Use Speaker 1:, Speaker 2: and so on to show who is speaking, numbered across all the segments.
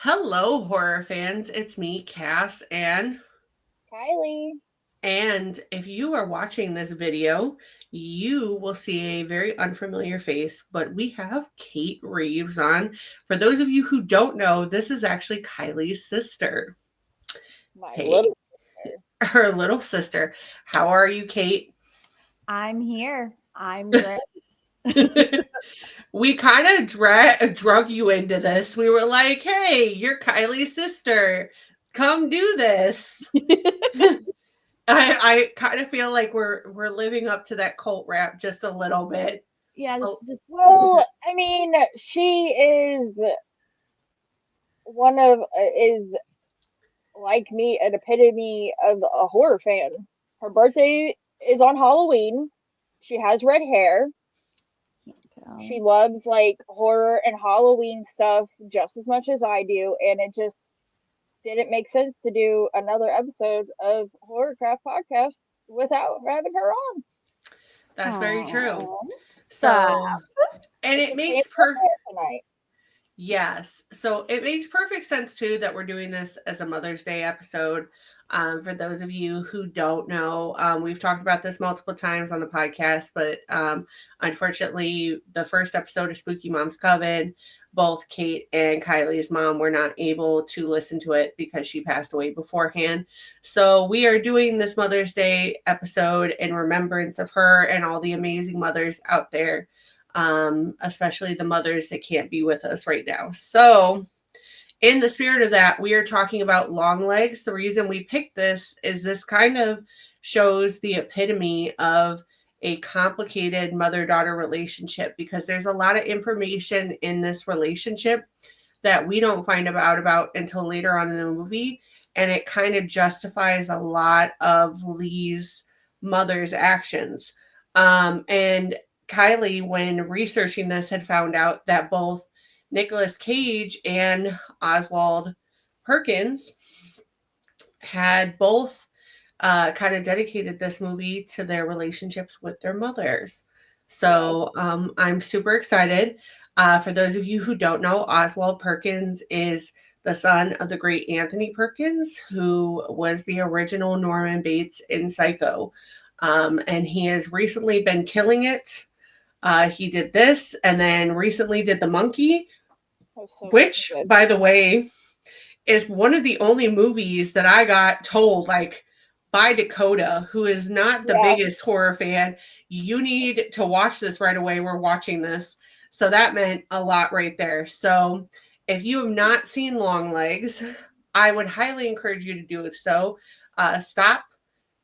Speaker 1: Hello, horror fans. It's me, Cass,
Speaker 2: Kylee.
Speaker 1: and if you are watching this video, you will see a very unfamiliar face, but we have Kate Reeves on. For those of you who don't know, this is actually Kylie's sister.
Speaker 2: My
Speaker 1: Hey,
Speaker 2: little sister.
Speaker 1: her little sister. How are you, Kate?
Speaker 3: I'm here. I'm great.
Speaker 1: We kind of drug you into this. We were like, "Hey, you're Kylie's sister. Come do this." I kind of feel like we're living up to that cult rap just a little bit.
Speaker 3: Yeah,
Speaker 1: Oh,
Speaker 3: just
Speaker 2: Well, I mean, she is one of is like me, an epitome of a horror fan. Her birthday is on Halloween. She has red hair.
Speaker 3: can't tell.
Speaker 2: She loves like horror and Halloween stuff just as much as I do, and it just didn't make sense to do another episode of Horrorcraft podcast without having her on.
Speaker 1: that's very true.
Speaker 3: Oh, stop.
Speaker 1: So, and
Speaker 2: It's
Speaker 1: it
Speaker 2: a shame
Speaker 1: makes
Speaker 2: we're here tonight.
Speaker 1: yes. So it makes perfect sense too that we're doing this as a Mother's Day episode. For those of you who don't know, we've talked about this multiple times on the podcast, but unfortunately, the first episode of Spooky Mom's Coven, both Kate and Kylie's mom were not able to listen to it because she passed away beforehand. So we are doing this Mother's Day episode in remembrance of her and all the amazing mothers out there, especially the mothers that can't be with us right now. So, in the spirit of that, we are talking about Longlegs. The reason we picked this kind of shows the epitome of a complicated mother daughter relationship because there's a lot of information in this relationship that we don't find about until later on in the movie. And it kind of justifies a lot of Lee's mother's actions. And Kylie, when researching this, had found out that both Nicolas Cage and Oswald Perkins had both kind of dedicated this movie to their relationships with their mothers.
Speaker 2: Yes.
Speaker 1: So I'm super excited. For those of you who don't know, Oswald Perkins is the son of the great Anthony Perkins, who was the original Norman Bates in Psycho. And he has recently been killing it. He did this and then recently did The Monkey,
Speaker 2: That was so fucking
Speaker 1: which,
Speaker 2: good.
Speaker 1: by the way, is one of the only movies that I got told, like, by Dakota, who is not the
Speaker 2: Yeah.
Speaker 1: biggest horror fan, you need to watch this right away. We're watching this. So that meant a lot right there. So if you have not seen Longlegs, I would highly encourage you to do it. So stop,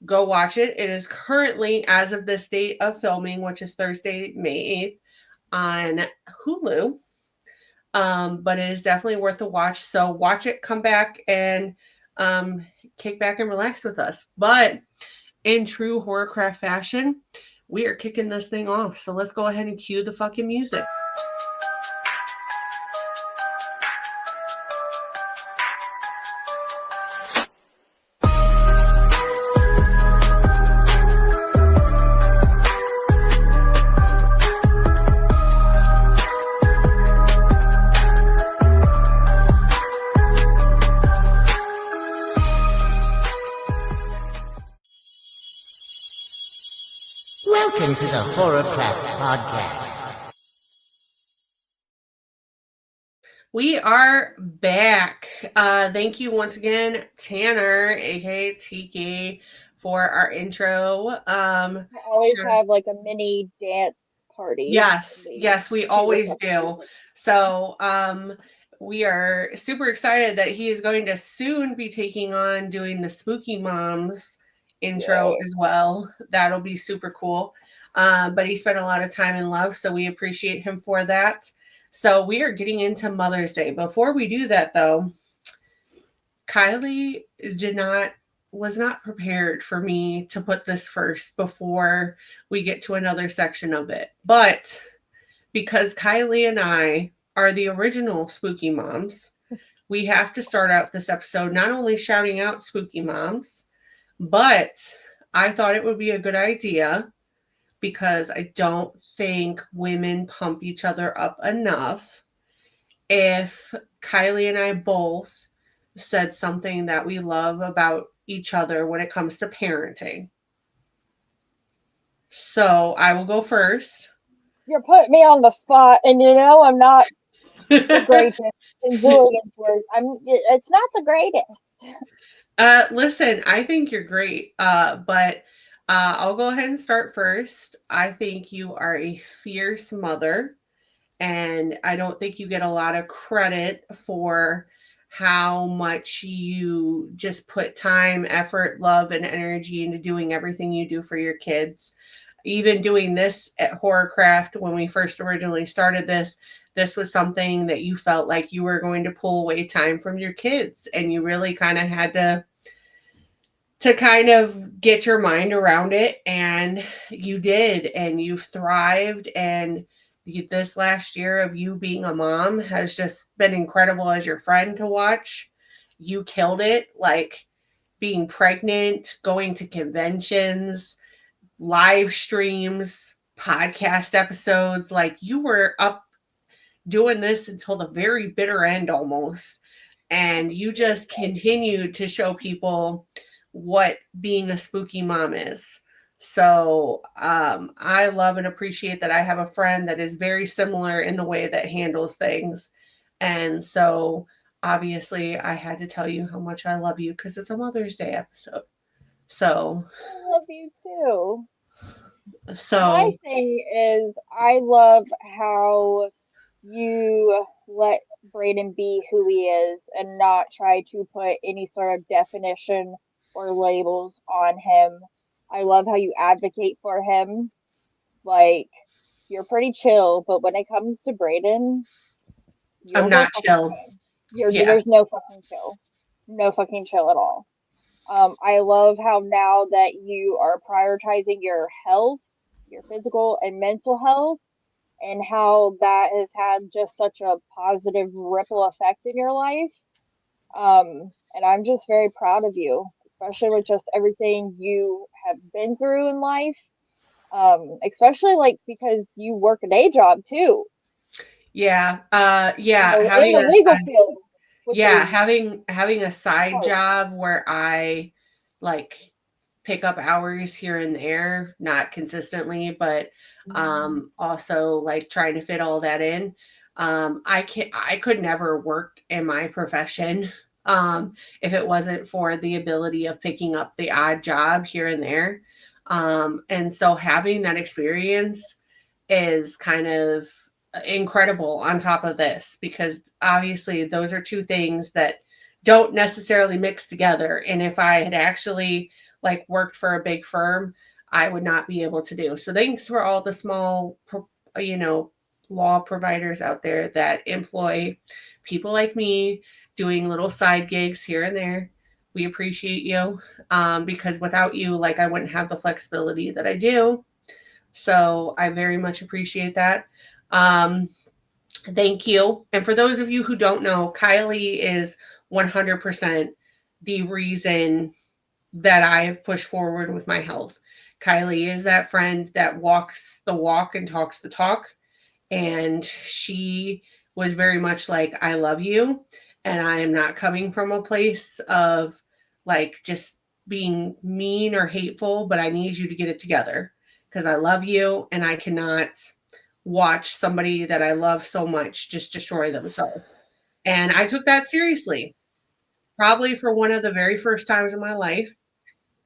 Speaker 1: go watch it. It is currently, as of this date of filming, which is Thursday, May 8th, on Hulu. But it is definitely worth a watch. So watch it, come back, and um, kick back and relax with us. But in true Horrorcraft fashion, we are kicking this thing off. So let's go ahead and cue the fucking music.
Speaker 4: Welcome to the Horrorcraft podcast.
Speaker 1: We are back. Thank you once again, Tanner, aka Tiki, for our intro.
Speaker 2: I always
Speaker 1: Sure.
Speaker 2: have like a mini dance party.
Speaker 1: Yes, we always do. So, we are super excited that he is going to soon be taking on doing the Spooky Moms intro as
Speaker 2: Yes.
Speaker 1: well. That'll be super cool. But he spent a lot of time in love, so we appreciate him for that. So we are getting into Mother's Day. Before we do that, though, Kylie was not prepared for me to put this first before we get to another section of it. But because Kylie and I are the original Spooky Moms, we have to start out this episode not only shouting out Spooky Moms, but I thought it would be a good idea because I don't think women pump each other up enough if Kylee and I both said something that we love about each other when it comes to parenting. So I will go first.
Speaker 2: You're putting me on the spot, and I'm not the greatest in doing it words. It's not the greatest.
Speaker 1: Listen, I think you're great. But I'll go ahead and start first. I think you are a fierce mother, and I don't think you get a lot of credit for how much you just put time, effort, love, and energy into doing everything you do for your kids. Even doing this at Horrorcraft, when we first originally started this was something that you felt like you were going to pull away time from your kids, and you really kind of had to kind of get your mind around it, and you did, and you've thrived. And this last year of you being a mom has just been incredible as your friend to watch. You killed it, like being pregnant, going to conventions, live streams, podcast episodes. Like, you were up doing this until the very bitter end almost. And you just continued to show people what being a spooky mom is. So I love and appreciate that I have a friend that is very similar in the way that handles things. And so obviously I had to tell you how much I love you because it's a Mother's Day episode. So
Speaker 2: I love you too. My
Speaker 1: so
Speaker 2: thing is, I love how you let Brayden be who he is and not try to put any sort of definition or labels on him. I love how you advocate for him. Like, you're pretty chill, but when it comes to Brayden, you're
Speaker 1: I'm
Speaker 2: the
Speaker 1: not
Speaker 2: fucking
Speaker 1: chill.
Speaker 2: man.
Speaker 1: Yeah.
Speaker 2: There's no fucking chill. No fucking chill at all. I love how now that you are prioritizing your health, your physical and mental health, and how that has had just such a positive ripple effect in your life. And I'm just very proud of you, especially with just everything you have been through in life. Especially like because you work a day job too,
Speaker 1: Yeah.
Speaker 2: in the legal field, which is
Speaker 1: Having a side
Speaker 2: hard.
Speaker 1: job where I like pick up hours here and there, not consistently, but also like trying to fit all that in. I could never work in my profession if it wasn't for the ability of picking up the odd job here and there. And so having that experience is kind of incredible on top of this, because obviously those are two things that don't necessarily mix together. And if I had actually like worked for a big firm, I would not be able to do. So thanks for all the small, law providers out there that employ people like me doing little side gigs here and there. We appreciate you, because without you, like, I wouldn't have the flexibility that I do. So I very much appreciate that. Thank you. And for those of you who don't know, Kylee is 100% the reason that I have pushed forward with my health. Kylee is that friend that walks the walk and talks the talk. And she was very much like, I love you. And I am not coming from a place of like just being mean or hateful, but I need you to get it together because I love you and I cannot watch somebody that I love so much just destroy themselves. And I took that seriously, probably for one of the very first times in my life.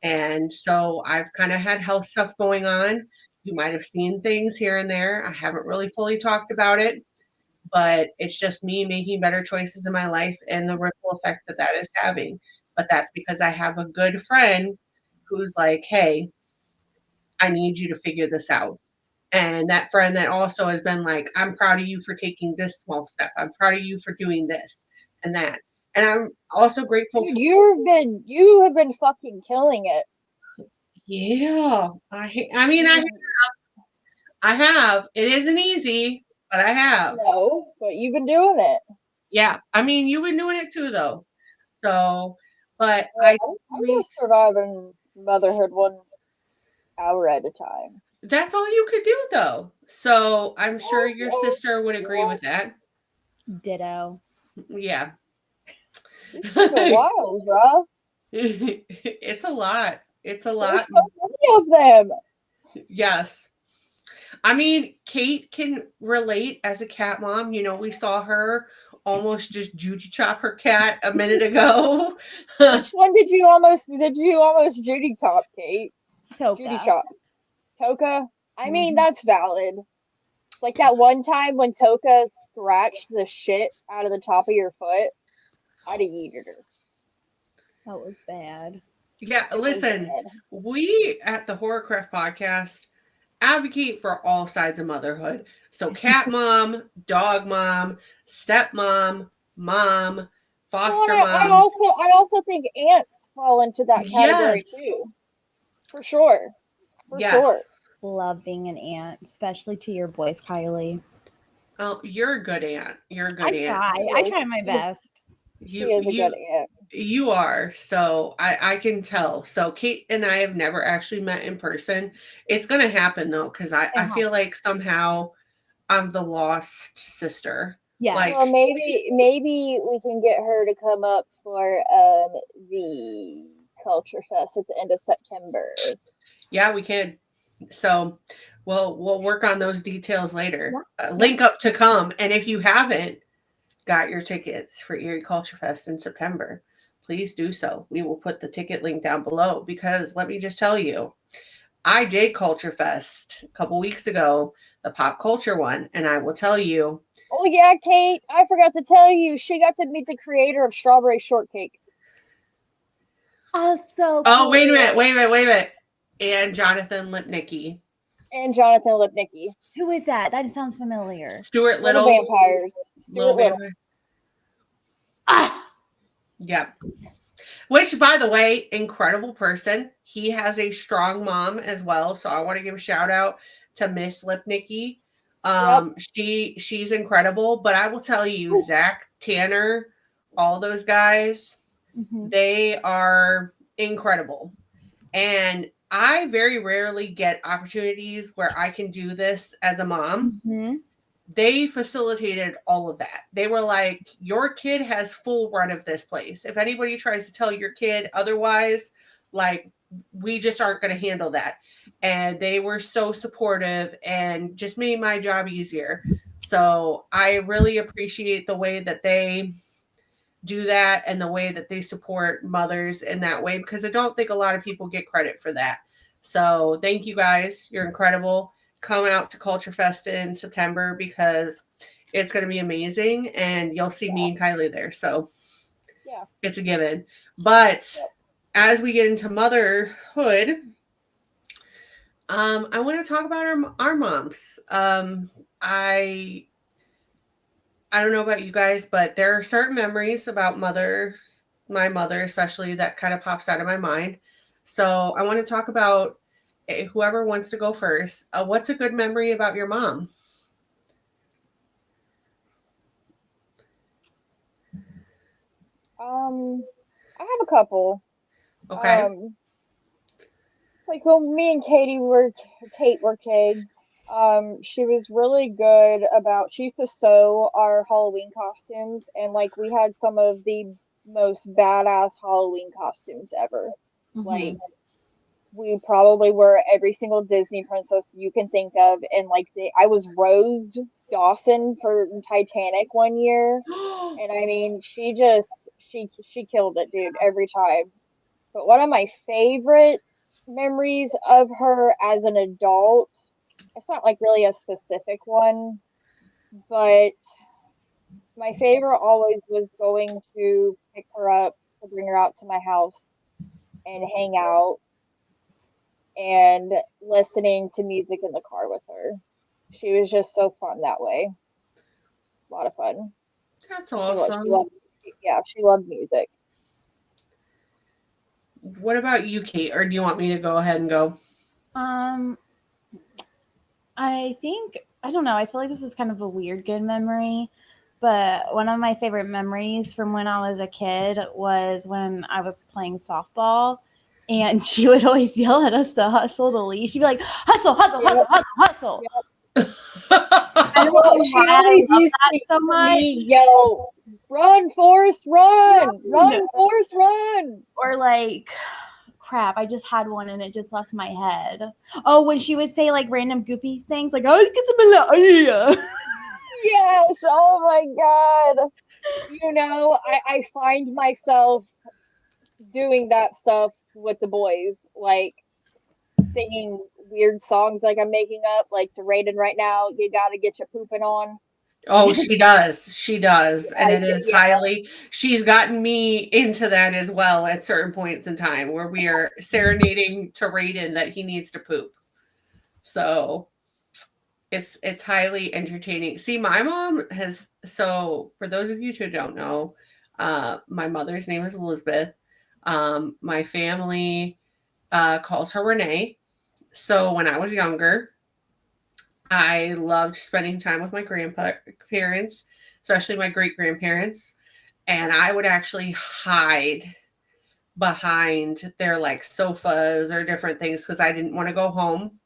Speaker 1: And so I've kind of had health stuff going on. You might have seen things here and there. I haven't really fully talked about it, but it's just me making better choices in my life and the ripple effect that that is having. But that's because I have a good friend who's like, hey, I need you to figure this out. And that friend that also has been like, I'm proud of you for taking this small step. I'm proud of you for doing this and that. And I'm also grateful
Speaker 2: Dude,
Speaker 1: for.
Speaker 2: you have been fucking killing it.
Speaker 1: Yeah. I have. It isn't easy, but I have.
Speaker 2: No, but you've been doing it.
Speaker 1: Yeah. I mean, you've been doing it too, though. So, but
Speaker 2: I'm just surviving motherhood 1 hour at a time.
Speaker 1: that's all you could do, though. So I'm sure your sister would agree with that.
Speaker 3: Ditto.
Speaker 1: Yeah.
Speaker 2: These kids are wild, bro.
Speaker 1: It's a lot. It's a
Speaker 2: There's
Speaker 1: lot.
Speaker 2: so many of them.
Speaker 1: Yes. I mean, Kate can relate as a cat mom. You know, we saw her almost just Judy chop her cat a minute ago.
Speaker 2: Which one did you almost Judy top, Kate? Judy
Speaker 3: Toka.
Speaker 2: chop. Toka? I mean,
Speaker 1: Mhm.
Speaker 2: that's valid. Like that one time when Toka scratched the shit out of the top of your foot, I'd have yeeted her.
Speaker 3: That was bad.
Speaker 1: Yeah,
Speaker 2: It was
Speaker 1: listen,
Speaker 2: bad.
Speaker 1: we at the Horrorcraft podcast advocate for all sides of motherhood. So cat mom, dog mom, stepmom, mom,
Speaker 2: Well,
Speaker 1: foster
Speaker 2: and I
Speaker 1: mom.
Speaker 2: also think ants fall into that category
Speaker 1: Yes.
Speaker 2: too. For sure. For sure.
Speaker 1: Yes.
Speaker 3: Love being an aunt, especially to your boys, Kylee.
Speaker 1: Oh, you're a good aunt. You're a good
Speaker 3: I
Speaker 1: aunt.
Speaker 3: try. I try my best.
Speaker 2: She is a good aunt.
Speaker 1: You are. So I can tell. So Kate and I have never actually met in person. It's gonna happen though, because I feel like somehow I'm the lost sister.
Speaker 3: Yes.
Speaker 1: Like,
Speaker 2: Well, maybe we can get her to come up for the Culture Fest at the end of September.
Speaker 1: yeah, we can. So we'll work on those details later.
Speaker 3: Yeah.
Speaker 1: Link up to come. And if you haven't got your tickets for Erie Culture Fest in September, please do so. We will put the ticket link down below because let me just tell you, I did Culture Fest a couple weeks ago, the pop culture one, and I will tell you.
Speaker 2: Oh yeah, Kate, I forgot to tell you, she got to meet the creator of Strawberry Shortcake.
Speaker 3: Oh, so cool.
Speaker 1: Oh, wait a minute. And Jonathan Lipnicki.
Speaker 2: And Jonathan Lipnicki.
Speaker 3: Who is that? That sounds familiar.
Speaker 1: Stuart
Speaker 2: Little
Speaker 1: Little.
Speaker 2: Vampires. Stuart Little.
Speaker 3: Ah!
Speaker 1: Yep. Which, by the way, incredible person. He has a strong mom as well. So I want to give a shout out to Miss Lipnicki. She's incredible. But I will tell you, Zach, Tanner, all those guys, they are incredible. And I very rarely get opportunities where I can do this as a mom. They facilitated all of that. They were like, your kid has full run of this place. If anybody tries to tell your kid otherwise, like, we just aren't going to handle that. And they were so supportive and just made my job easier. So I really appreciate the way that they do that and the way that they support mothers in that way, because I don't think a lot of people get credit for that. So thank you guys. You're incredible. Come out to Culture Fest in September because it's going to be amazing and you'll see me and Kylee there. So
Speaker 2: yeah, it's
Speaker 1: a given. But as we get into motherhood, I want to talk about our moms. I don't know about you guys, but there are certain memories about my mother especially, that kind of pops out of my mind. So I want to talk about whoever wants to go first. What's a good memory about your mom?
Speaker 2: I have a couple.
Speaker 1: Okay.
Speaker 2: Like when me and Kate were kids, she was really good about, she used to sew our Halloween costumes, and like we had some of the most badass Halloween costumes ever. Like we probably were every single Disney princess you can think of, and like I was Rose Dawson for Titanic one year, and I mean she killed it, dude, every time. But one of my favorite memories of her as an adult, it's not like really a specific one, but my favorite always was going to pick her up, to bring her out to my house and hang out and listening to music in the car with her. She was just so fun that way. A lot of fun.
Speaker 1: That's awesome.
Speaker 2: She loved music.
Speaker 1: What about you, Kate? Or do you want me to go ahead and go?
Speaker 3: I think, I don't know, I feel like this is kind of a weird good memory, but one of my favorite memories from when I was a kid was when I was playing softball, and she would always yell at us to hustle to leave. She'd be like, hustle, hustle, hustle, hustle, hustle. I don't
Speaker 2: Well,
Speaker 3: know
Speaker 2: she
Speaker 3: why I
Speaker 2: always
Speaker 3: love
Speaker 2: used
Speaker 3: that
Speaker 2: to
Speaker 3: so much.
Speaker 2: yell, "Run, Forrest, run! Run,
Speaker 3: Run!"
Speaker 2: Forrest, run!"
Speaker 3: Or like, crap, I just had one and it just left my head. Oh, when she would say like random goofy things like, "I get some idea."
Speaker 2: Yes, oh my God. I find myself doing that stuff with the boys, like singing weird songs like I'm making up, like to Raiden right now, "You gotta get your pooping on."
Speaker 1: Oh, she does. She does. And it is
Speaker 2: Yeah.
Speaker 1: highly, she's gotten me into that as well at certain points in time where we are serenading to Raiden that he needs to poop. So it's highly entertaining. See, my mom has, so for those of you who don't know, my mother's name is Elizabeth. My family calls her Renee. So when I was younger, I loved spending time with my grandparents, especially my great grandparents. And I would actually hide behind their like sofas or different things because I didn't want to go home.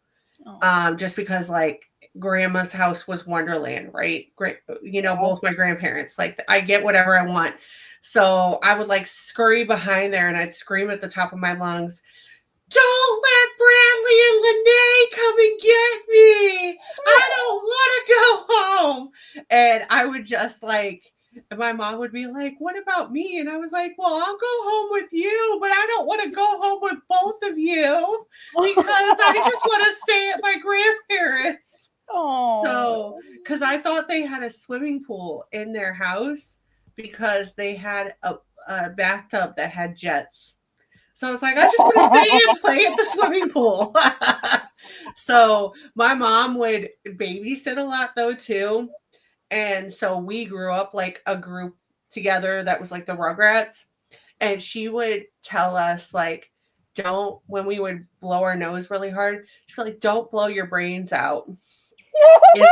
Speaker 1: Just because like grandma's house was Wonderland, right? Great,
Speaker 2: Yeah.
Speaker 1: both my grandparents. Like I get whatever I want. So I would like scurry behind there and I'd scream at the top of my lungs, "Don't let Bradley and Lene come and get me. I don't want to go home." And I would just like, and my mom would be like, "What about me?" And I was like, "Well, I'll go home with you, but I don't want to go home with both of you because I just want to stay at my grandparents."
Speaker 3: Oh.
Speaker 1: So, because I thought they had a swimming pool in their house because they had a bathtub that had jets. So I was like, I just want to stay and play at the swimming pool. So my mom would babysit a lot though too. And so we grew up like a group together that was like the Rugrats. And she would tell us like, don't, when we would blow our nose really hard, she'd be like, "Don't blow your brains out." And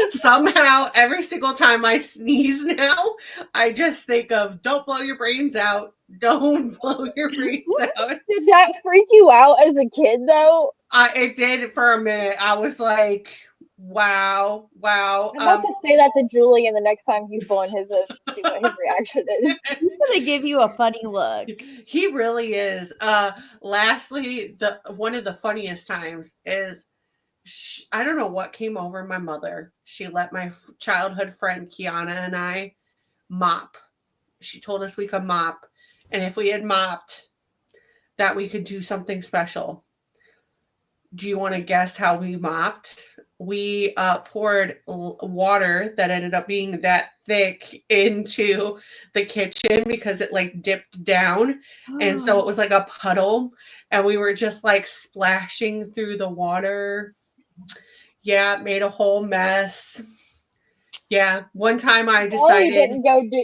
Speaker 1: somehow, every single time I sneeze now, I just think of, "Don't blow your brains out. Don't blow your brains out."
Speaker 2: Did that freak you out as a kid, though?
Speaker 1: It did for a minute. I was like, wow.
Speaker 2: I'm about to say that to Julian the next time he's blowing his nose to see what his reaction is.
Speaker 3: He's gonna give you a funny look.
Speaker 1: He really is. Lastly, one of the funniest times is, I don't know what came over my mother. She let my childhood friend Kiana and I mop. She told us we could mop, and if we had mopped, that we could do something special. Do you want to guess how we mopped? We poured water that ended up being that thick into the kitchen because it like dipped down. And so it was like a puddle. And we were just like splashing through the water. Yeah, it made a whole mess. Yeah, one time I decided.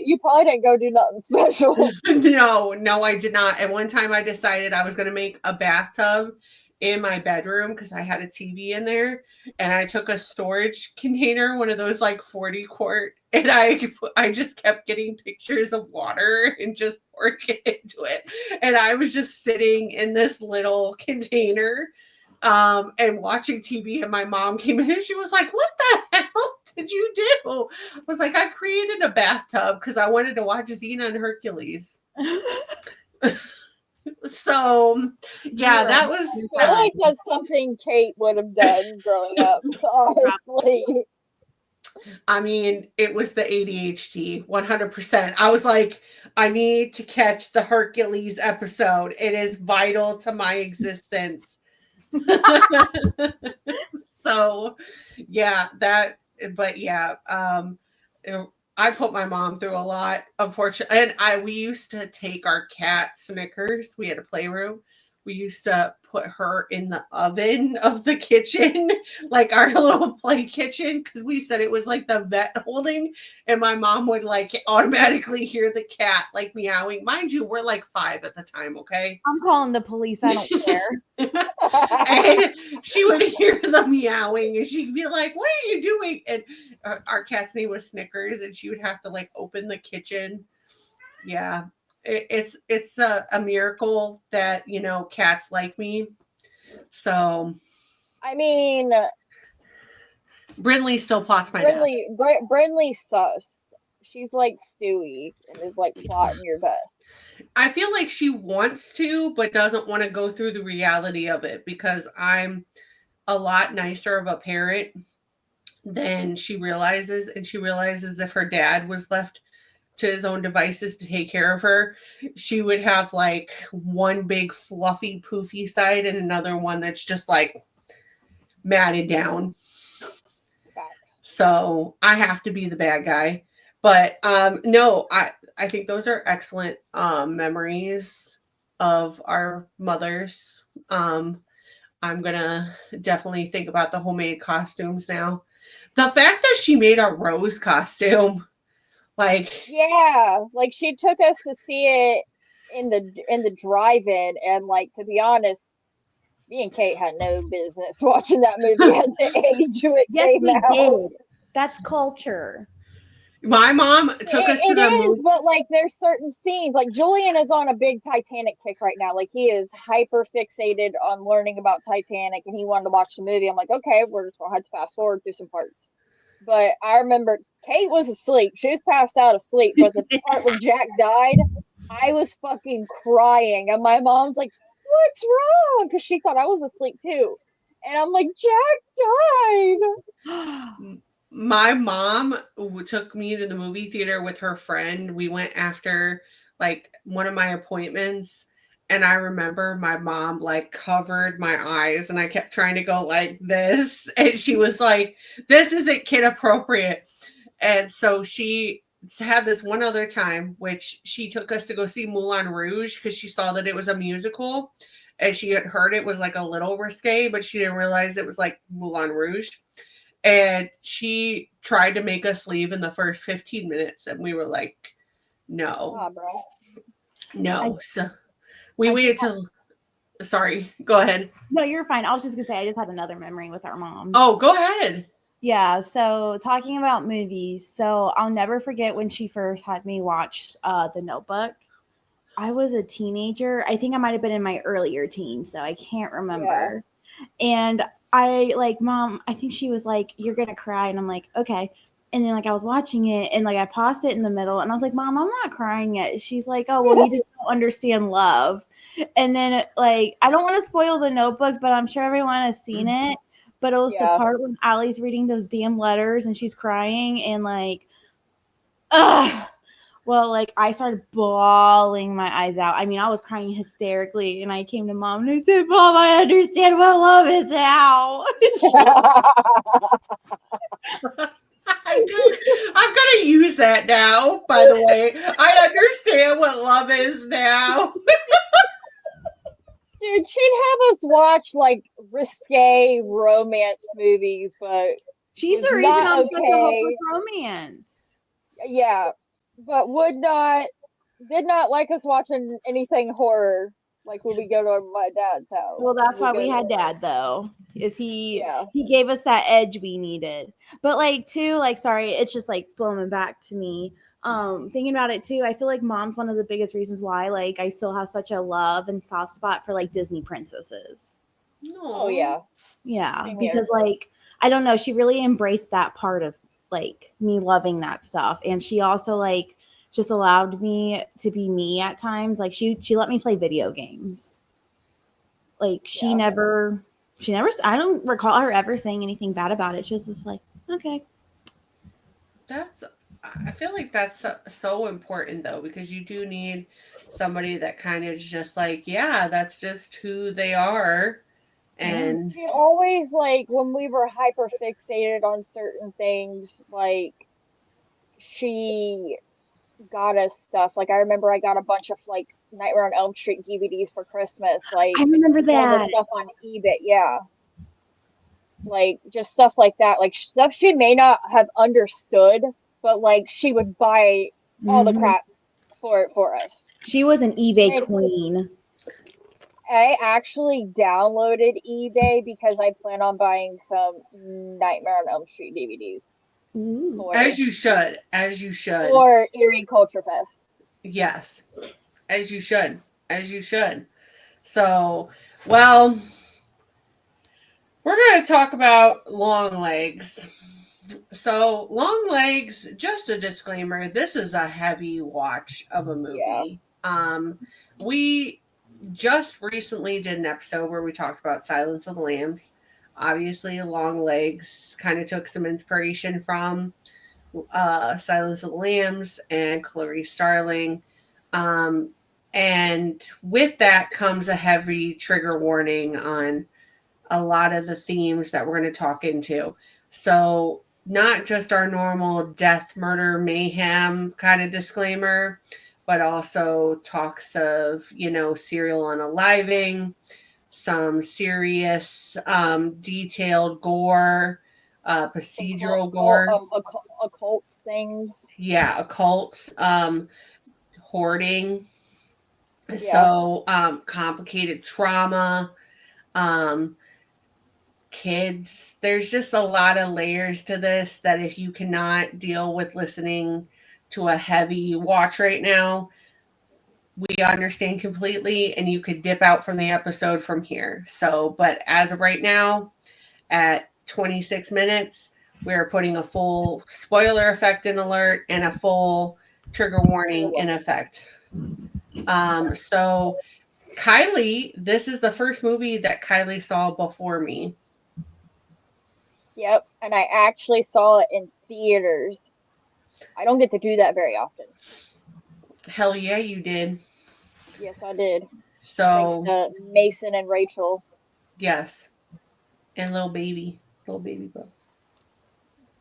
Speaker 2: You probably didn't go do nothing special.
Speaker 1: No, I did not. And one time I decided I was going to make a bathtub in my bedroom because I had a TV in there, and I took a storage container, one of those like 40 quart, and I just kept getting pictures of water and just pouring it into it. And I was just sitting in this little container and watching TV, and my mom came in and she was like, "What the hell did you do?" I was like, "I created a bathtub because I wanted to watch Xena and Hercules." So, yeah, that was.
Speaker 2: I feel like that's something Kate would have done growing up, honestly.
Speaker 1: I mean, it was the ADHD, 100%. I was like, I need to catch the Hercules episode. It is vital to my existence. So, yeah, but yeah, I put my mom through a lot, unfortunately. And we used to take our cat Snickers. We had a playroom. We used to put her in the oven of the kitchen, like our little play kitchen, because we said it was like the vet holding. And my mom would like automatically hear the cat like meowing. Mind you, we're like 5 at the time, okay?
Speaker 3: I'm calling the police. I don't care.
Speaker 1: And she would hear the meowing and she'd be like, "What are you doing?" And our cat's name was Snickers, and she would have to like open the kitchen. Yeah, it's a miracle that cats like me. So
Speaker 2: I mean,
Speaker 1: Brinley still plots my death.
Speaker 2: Brinley sus. She's like Stewie and is like plotting your death.
Speaker 1: I feel like she wants to, but doesn't want to go through the reality of it because I'm a lot nicer of a parent than she realizes. And she realizes if her dad was left to his own devices to take care of her, she would have like one big fluffy poofy side and another one that's just like matted down. So I have to be the bad guy. But no, I think those are excellent memories of our mothers. I'm gonna definitely think about the homemade costumes now. The fact that she made a Rose costume, like,
Speaker 2: yeah, like she took us to see it in the drive-in, and like, to be honest, me and Kate had no business watching that movie at the age when it
Speaker 3: Yes,
Speaker 2: came
Speaker 3: we
Speaker 2: out.
Speaker 3: did. That's culture.
Speaker 1: my mom took us to
Speaker 2: It
Speaker 1: the
Speaker 2: is,
Speaker 1: movie.
Speaker 2: but like there's certain scenes. Like Julian is on a big Titanic kick right now. Like he is hyper fixated on learning about Titanic, and he wanted to watch the movie. I'm like, okay, we're just gonna have to fast forward through some parts. But I remember Kate was asleep. She was passed out asleep. But the part where Jack died, I was fucking crying, and my mom's like, "What's wrong?" Because she thought I was asleep too. And I'm like, Jack died.
Speaker 1: My mom took me to the movie theater with her friend. We went after like one of my appointments, and I remember my mom like covered my eyes, and I kept trying to go like this, and she was like, "This isn't kid appropriate." And so she had this one other time, which she took us to go see Moulin Rouge because she saw that it was a musical, and she had heard it was like a little risque, but she didn't realize it was like Moulin Rouge. And she tried to make us leave in the first 15 minutes, and we were like, no,
Speaker 2: Oh, bro.
Speaker 1: no. So we waited till, sorry, go ahead.
Speaker 3: No, you're fine. I was just gonna say I just had another memory with our mom.
Speaker 1: Oh, go ahead.
Speaker 3: Yeah, so talking about movies, so I'll never forget when she first had me watch The Notebook. I was a teenager. I think I might have been in my earlier teens, so I can't remember. Yeah. And I like, Mom, I think she was like, "You're gonna cry," and I'm like, "Okay." And then like I was watching it, and like I paused it in the middle, and I was like, "Mom, I'm not crying yet." She's like, "Oh, well, you just don't understand love." And then like I don't want to spoil The Notebook, but I'm sure everyone has seen it. But it was the part when Allie's reading those damn letters and she's crying and like, ugh. Well, like I started bawling my eyes out. I mean, I was crying hysterically, and I came to Mom and I said, "Mom, I understand what love is now."
Speaker 1: I'm gonna use that now. By the way, I understand what love is now.
Speaker 2: Dude, she'd have us watch like risque romance movies, but
Speaker 3: she's the reason I'm such a hopeless romance.
Speaker 2: Yeah, but did not like us watching anything horror. Like when we go to my dad's house.
Speaker 3: Well, that's why we had Dad, though. Is he gave us that edge we needed. But like too, like sorry, it's just like flowing back to me. Thinking about it too, I feel like Mom's one of the biggest reasons why like I still have such a love and soft spot for like Disney princesses.
Speaker 2: Oh yeah.
Speaker 3: Yeah. Because like I don't know, she really embraced that part of like me loving that stuff. And she also like just allowed me to be me at times. Like she let me play video games. Like she never, I don't recall her ever saying anything bad about it. She was just like, okay.
Speaker 1: I feel like that's so important though, because you do need somebody that kind of is just like, yeah, that's just who they are. And
Speaker 2: she always like when we were hyper fixated on certain things, like she got us stuff. Like I remember I got a bunch of like Nightmare on Elm Street DVDs for Christmas. Like
Speaker 3: I remember that.
Speaker 2: All the stuff on eBay, yeah. Like just stuff like that. Like stuff she may not have understood, but like she would buy all the crap for us.
Speaker 3: She was an eBay queen.
Speaker 2: I actually downloaded eBay because I plan on buying some Nightmare on Elm Street DVDs.
Speaker 1: As you should.
Speaker 2: Or Eerie Culture Fest.
Speaker 1: Yes. As you should. So, well, We're going to talk about Longlegs. So, Longlegs, just a disclaimer, this is a heavy watch of a movie. We just recently did an episode where we talked about Silence of the Lambs. Obviously, Longlegs kind of took some inspiration from Silence of the Lambs and Clarice Starling. And with that comes a heavy trigger warning on a lot of the themes that we're going to talk into. So, not just our normal death, murder, mayhem kind of disclaimer, but also talks of, serial unaliving, some serious, detailed gore, procedural gore.
Speaker 2: Occult things.
Speaker 1: Yeah, occult, hoarding.
Speaker 2: Yeah.
Speaker 1: So, complicated trauma, kids. There's just a lot of layers to this that if you cannot deal with listening to a heavy watch right now, we understand completely, and you could dip out from the episode from here. So, but as of right now, at 26 minutes, we're putting a full spoiler effect in alert and a full trigger warning in effect. So Kylee, this is the first movie that Kylee saw before me.
Speaker 2: Yep, and I actually saw it in theaters. I don't get to do that very often.
Speaker 1: Hell yeah, you did.
Speaker 2: Yes, I did.
Speaker 1: So
Speaker 2: thanks to Mason and Rachel.
Speaker 1: Yes, and little baby Bo.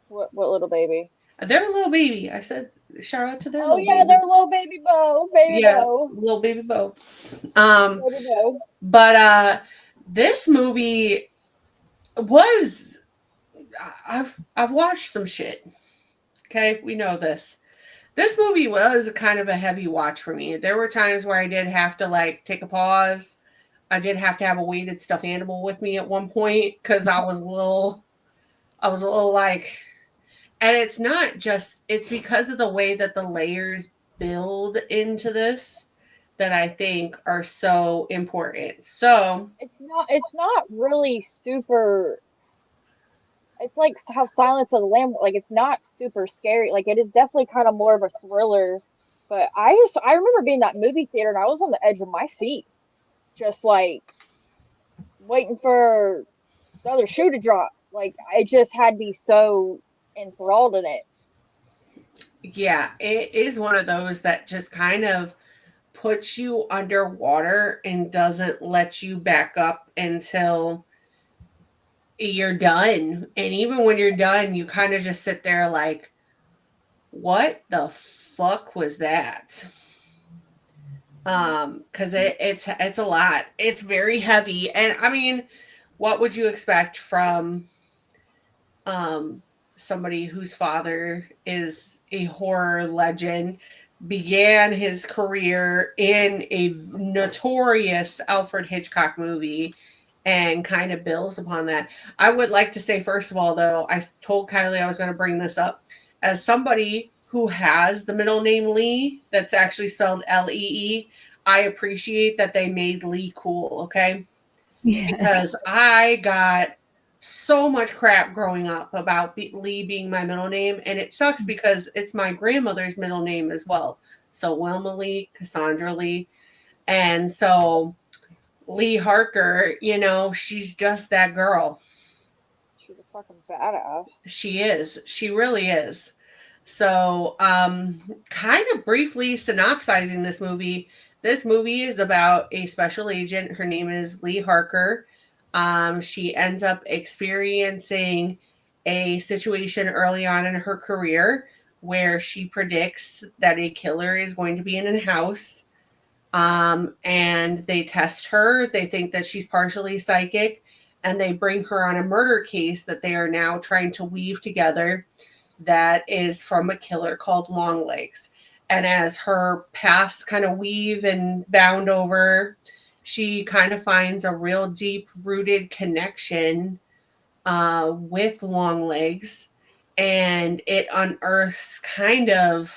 Speaker 2: What little baby?
Speaker 1: They're a little baby. I said shout out to them.
Speaker 2: Oh yeah, they're little baby Bo.
Speaker 1: Little baby Bo.
Speaker 2: Baby Bo.
Speaker 1: But this movie was I've watched some shit. Okay, we know this. This movie was kind of a heavy watch for me. There were times where I did have to take a pause. I did have to have a weighted stuffed animal with me at one point because I was a little like, and it's not just, it's because of the way that the layers build into this that I think are so important. So
Speaker 2: it's not really super. It's like how Silence of the Lamb, it's not super scary. It is definitely kind of more of a thriller. But I remember being in that movie theater and I was on the edge of my seat, just waiting for the other shoe to drop. I just had to be so enthralled in it.
Speaker 1: Yeah, it is one of those that just kind of puts you underwater and doesn't let you back up until you're done. And even when you're done, you kind of just sit there like, what the fuck was that? Because it's a lot. It's very heavy. And I mean, what would you expect from somebody whose father is a horror legend, began his career in a notorious Alfred Hitchcock movie, and kind of builds upon that. I would like to say, first of all, though, I told Kylee I was going to bring this up. As somebody who has the middle name Lee, that's actually spelled Lee, I appreciate that they made Lee cool, okay?
Speaker 3: Yes.
Speaker 1: Because I got so much crap growing up about Lee being my middle name, and it sucks because it's my grandmother's middle name as well. So Wilma Lee, Cassandra Lee, and so Lee Harker, she's just that girl.
Speaker 2: She's a fucking badass.
Speaker 1: She is. She really is. So, kind of briefly synopsizing this movie. This movie is about a special agent. Her name is Lee Harker. She ends up experiencing a situation early on in her career where she predicts that a killer is going to be in a house. And they test her. They think that she's partially psychic, and they bring her on a murder case that they are now trying to weave together that is from a killer called Longlegs. And as her paths kind of weave and bound over, she kind of finds a real deep-rooted connection with Longlegs, and it unearths kind of,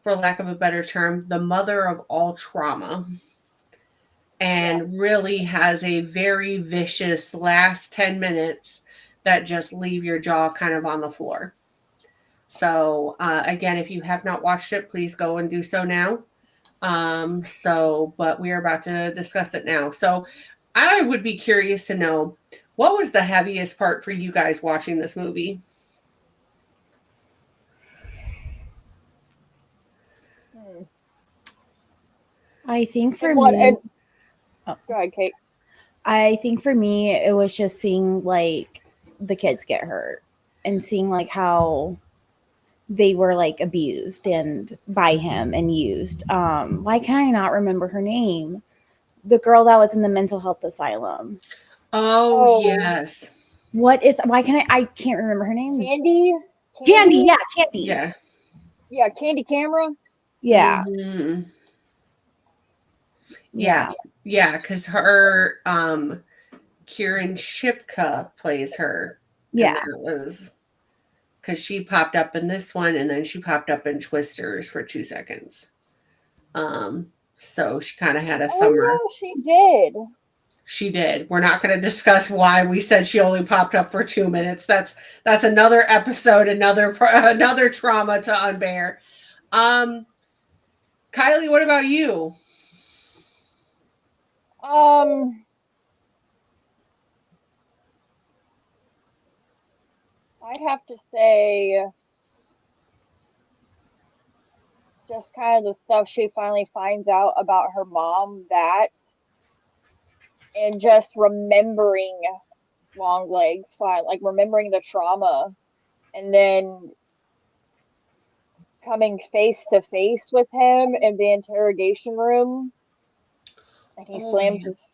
Speaker 1: for lack of a better term, the mother of all trauma. and really has a very vicious last 10 minutes that just leave your jaw kind of on the floor. So again, if you have not watched it, please go and do so now. But we are about to discuss it now. So I would be curious to know, what was the heaviest part for you guys watching this movie?
Speaker 3: I think for
Speaker 2: What?
Speaker 3: me,
Speaker 2: Go ahead, Kate.
Speaker 3: I think for me, it was just seeing like the kids get hurt and seeing like how they were like abused and by him and used. Why can I not remember her name? The girl that was in the mental health asylum.
Speaker 1: Oh, yes.
Speaker 3: Why can't remember her name.
Speaker 2: Candy?
Speaker 3: Candy, yeah, Candy.
Speaker 1: Yeah.
Speaker 2: Yeah, Candy Camera.
Speaker 3: Yeah.
Speaker 1: Mm-hmm. Yeah. Yeah, because her Kieran Shipka plays her.
Speaker 3: Yeah.
Speaker 1: And that was because she popped up in this one and then she popped up in Twisters for 2 seconds. So she kind of had a summer.
Speaker 2: Oh, yeah, she did.
Speaker 1: She did. We're not going to discuss why we said she only popped up for 2 minutes. That's another episode, another trauma to unbear. Kylee, what about you?
Speaker 2: I'd have to say just kind of the stuff she finally finds out about her mom, that, and just remembering Longlegs, like remembering the trauma, and then coming face to face with him in the interrogation room, and he slams his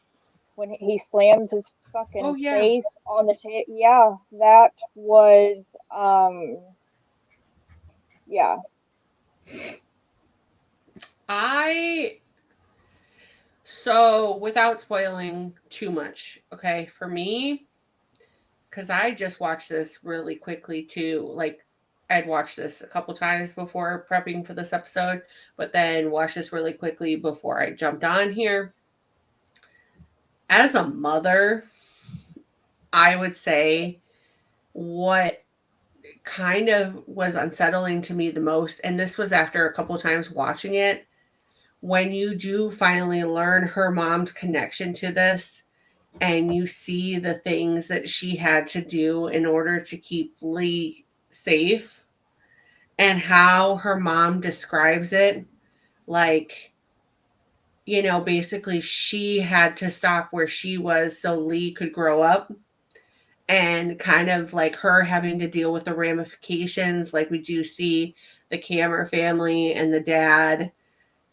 Speaker 2: fucking face on the table. Yeah, that was yeah.
Speaker 1: So without spoiling too much, okay, for me, because I just watched this really quickly too. Like, I'd watched this a couple times before prepping for this episode, but then watched this really quickly before I jumped on here. As a mother, I would say what kind of was unsettling to me the most, and this was after a couple times watching it, when you do finally learn her mom's connection to this and you see the things that she had to do in order to keep Lee safe and how her mom describes it, like, basically she had to stop where she was so Lee could grow up, and kind of like her having to deal with the ramifications. Like, we do see the Cameron family and the dad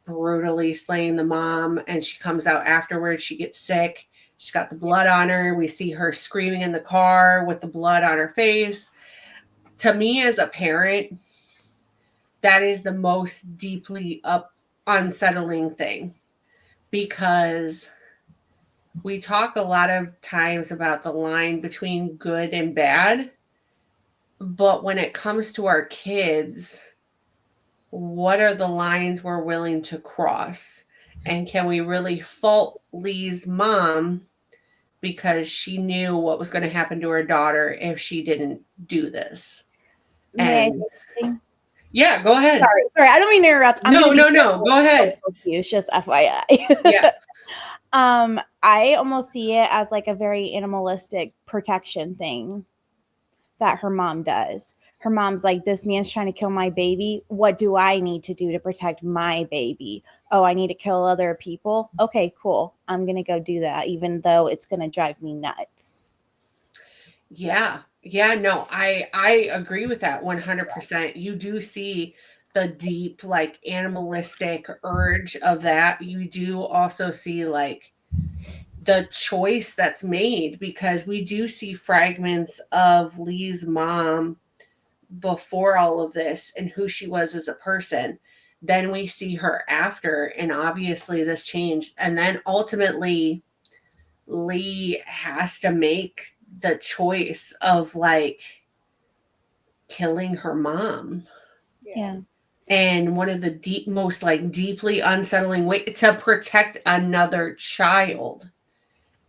Speaker 1: brutally slaying the mom, and she comes out afterwards, she gets sick, she's got the blood on her, we see her screaming in the car with the blood on her face. To me, as a parent, that is the most deeply unsettling thing, because we talk a lot of times about the line between good and bad, but when it comes to our kids, what are the lines we're willing to cross? And can we really fault Lee's mom because she knew what was going to happen to her daughter if she didn't do this? And yeah, go ahead.
Speaker 3: Sorry, I don't mean to interrupt.
Speaker 1: No. Go ahead.
Speaker 3: It's just FYI.
Speaker 1: Yeah.
Speaker 3: I almost see it as like a very animalistic protection thing that her mom does. Her mom's like, this man's trying to kill my baby. What do I need to do to protect my baby? Oh, I need to kill other people. Okay, cool. I'm going to go do that, even though it's going to drive me nuts.
Speaker 1: Yeah. Yeah, no, I agree with that 100%. You do see the deep, like, animalistic urge of that. You do also see, like, the choice that's made, because we do see fragments of Lee's mom before all of this and who she was as a person. Then we see her after, and obviously this changed. And then ultimately, Lee has to make the choice of, like, killing her mom.
Speaker 3: Yeah.
Speaker 1: and one of the most like deeply unsettling way to protect another child.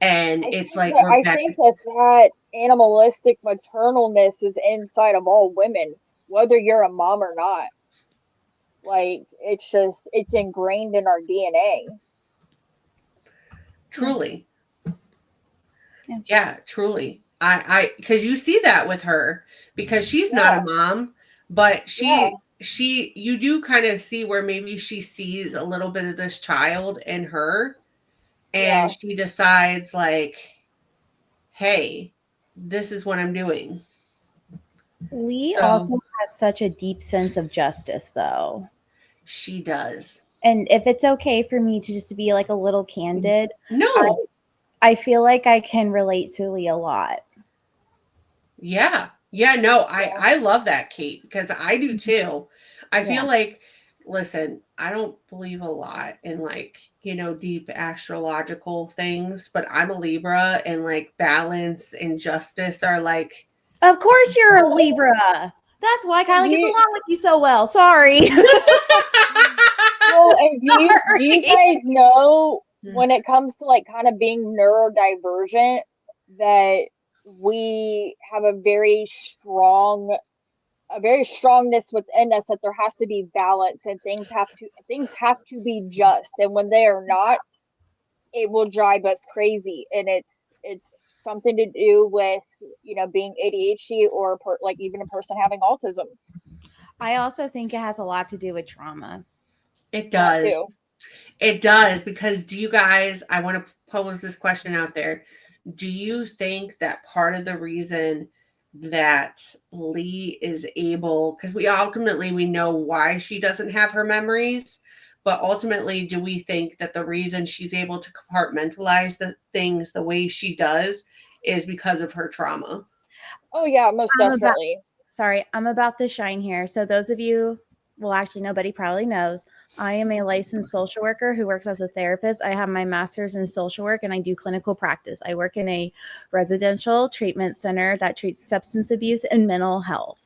Speaker 1: And it's like we're
Speaker 2: I
Speaker 1: back.
Speaker 2: think that animalistic maternalness is inside of all women, whether you're a mom or not. Like it's ingrained in our DNA.
Speaker 1: Truly.
Speaker 3: Yeah.
Speaker 1: Yeah, truly. I because you see that with her, because she's not a mom, but you do kind of see where maybe she sees a little bit of this child in her, and she decides like, hey, this is what I'm doing.
Speaker 3: Lee also has such a deep sense of justice, though.
Speaker 1: She does.
Speaker 3: And if it's okay for me to just be like a little candid,
Speaker 1: no,
Speaker 3: I feel like I can relate to Lee a lot.
Speaker 1: Yeah. Yeah, no, I love that, Kate, because I do too. I feel like, listen, I don't believe a lot in like, deep astrological things, but I'm a Libra, and like balance and justice are like.
Speaker 3: Of course you're a Libra. That's why Kylee gets along with you so well. Sorry.
Speaker 2: Well, and do you guys know when it comes to like kind of being neurodivergent that we have a very strongness within us, that there has to be balance and things have to be just, and when they are not, it will drive us crazy. And it's something to do with being ADHD or like even a person having autism.
Speaker 3: I also think it has a lot to do with trauma.
Speaker 1: It does. It does, because do you guys, I want to pose this question out there. Do you think that part of the reason that Lee is able, because we know why she doesn't have her memories, but ultimately, do we think that the reason she's able to compartmentalize the things the way she does is because of her trauma?
Speaker 2: Oh yeah, most definitely.
Speaker 3: I'm about to shine here. So those of you, well, actually, nobody probably knows, I am a licensed social worker who works as a therapist. I have my master's in social work and I do clinical practice. I work in a residential treatment center that treats substance abuse and mental health.